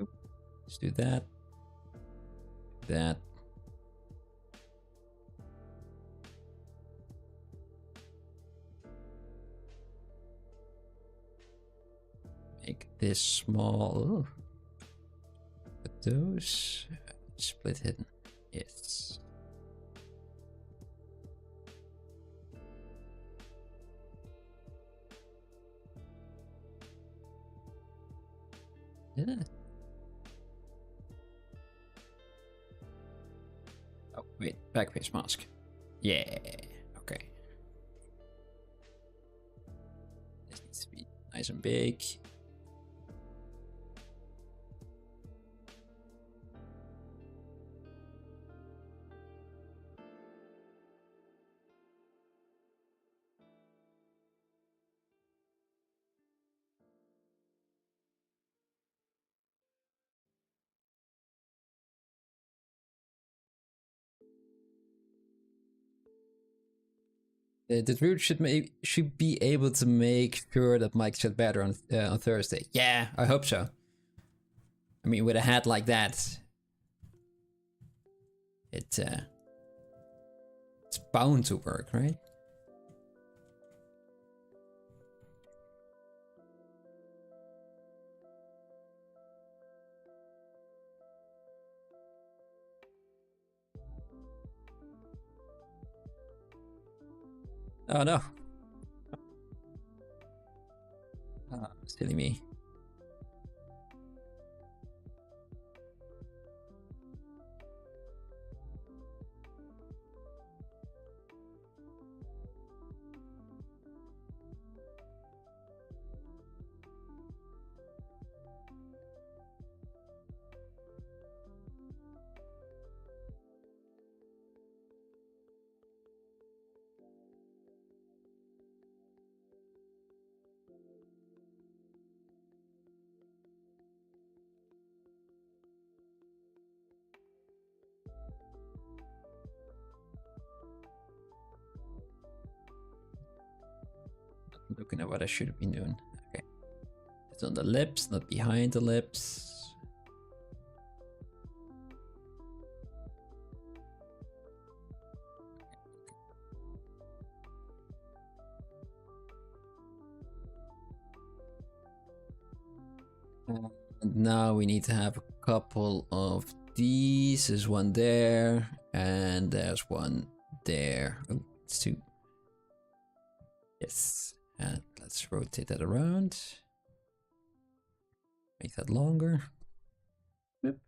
Oop. Let's do that. That. Make this small. Ooh. Put those. Split hidden. Yes. Did it? Oh, wait, backface mask. Yeah, okay. This needs to be nice and big. The DRUID should be able to make sure that Mike gets better on Thursday. Yeah, I hope so. I mean, with a hat like that, it's bound to work, right? Oh no. Silly me. Looking at what I should have been doing. Okay. It's on the lips, not behind the lips. And now we need to have a couple of these. There's one there, and there's one there. Oh, it's two. Yes, and let's rotate that around. Make that longer. Whoop.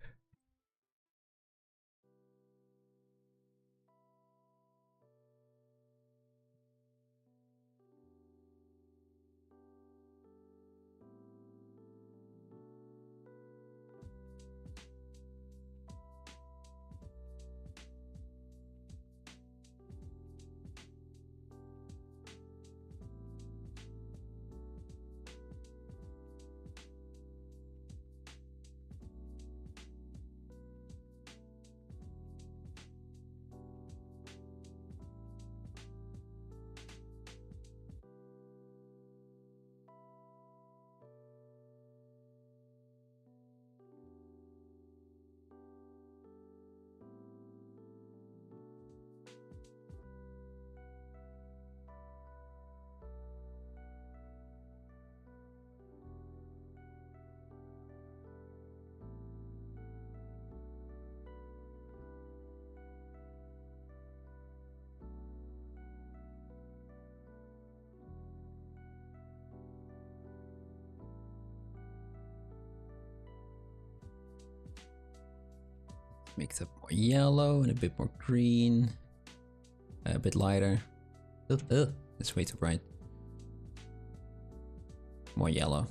Make that more yellow and a bit more green. A bit lighter. It's way too bright. More yellow.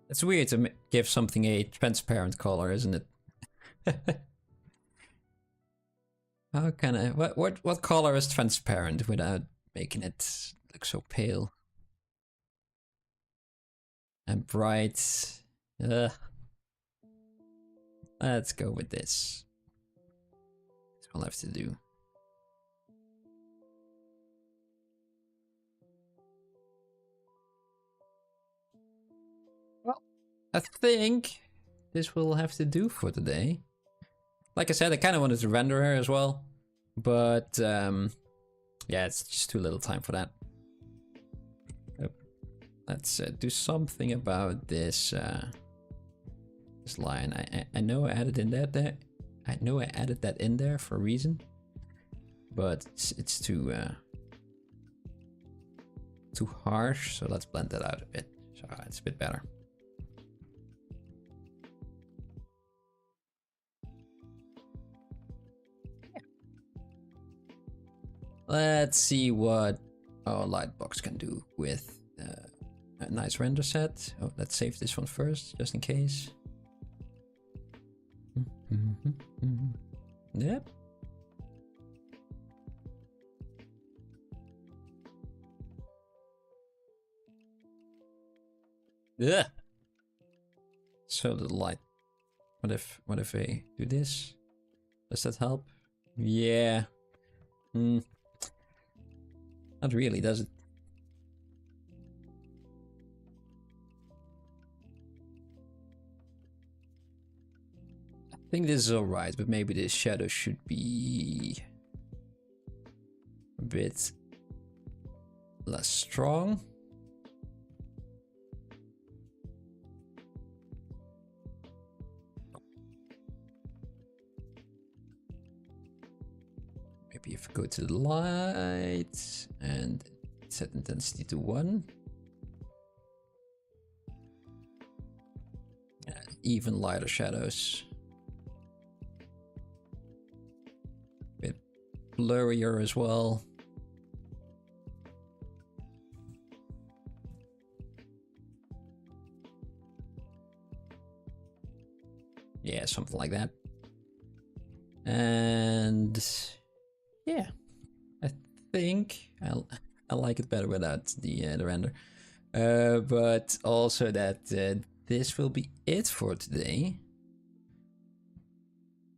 It's weird to give something a transparent color, isn't it? How can I? What color is transparent without making it look so pale and bright? Let's go with this. That's all I have to do. Well, I think this will have to do for today. Like I said, I kind of wanted to render her as well, but yeah, it's just too little time for that. Let's do something about this this line. I know I added in that there. I know I added that in there for a reason, but it's too harsh. So let's blend that out a bit. So it's a bit better. Let's see what our lightbox can do with a nice render set. Oh, let's save this one first, just in case. Yep. Yeah. So the light. What if I do this? Does that help? Yeah. Not really, does it? think this is alright, but maybe this shadow should be a bit less strong. Maybe if I go to the light and set intensity to 1. Even lighter shadows. Bit blurrier as well. Yeah, something like that. And yeah, I think I like it better without the render. But also that this will be it for today.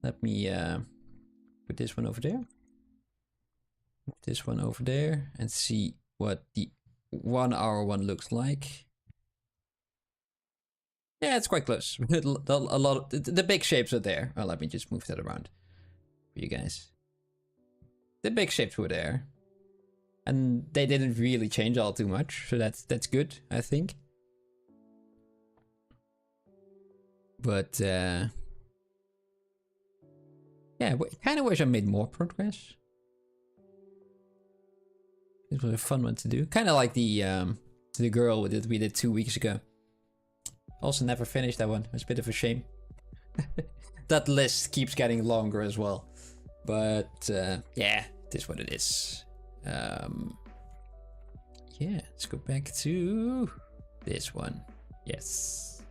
Let me put this one over there. Put this one over there and see what the 1 hour one looks like. Yeah, it's quite close. A lot of the big shapes are there. Well, let me just move that around for you guys. The big shapes were there. And they didn't really change all too much, so that's good, I think. But yeah, I kind of wish I made more progress. It was a fun one to do. Kind of like the girl that we did 2 weeks ago. Also never finished that one. It's a bit of a shame. That list keeps getting longer as well. But yeah, it is what it is. Yeah, let's go back to this one. Yes.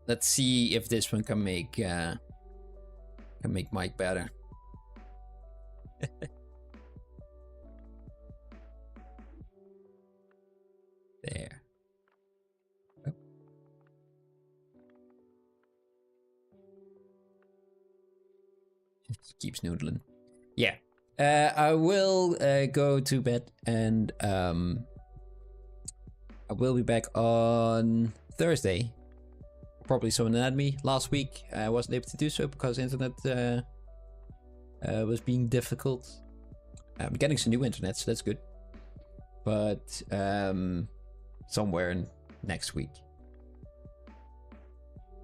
Let's see if this one can make Mike better. There. Oh. It keeps noodling. Yeah. I will go to bed and I will be back on Thursday. Probably someone had me last week. I wasn't able to do so because internet was being difficult. I'm getting some new internet, so that's good. But somewhere in next week.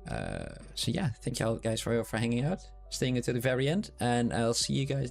So yeah, thank y'all guys for hanging out, staying until the very end, and I'll see you guys then.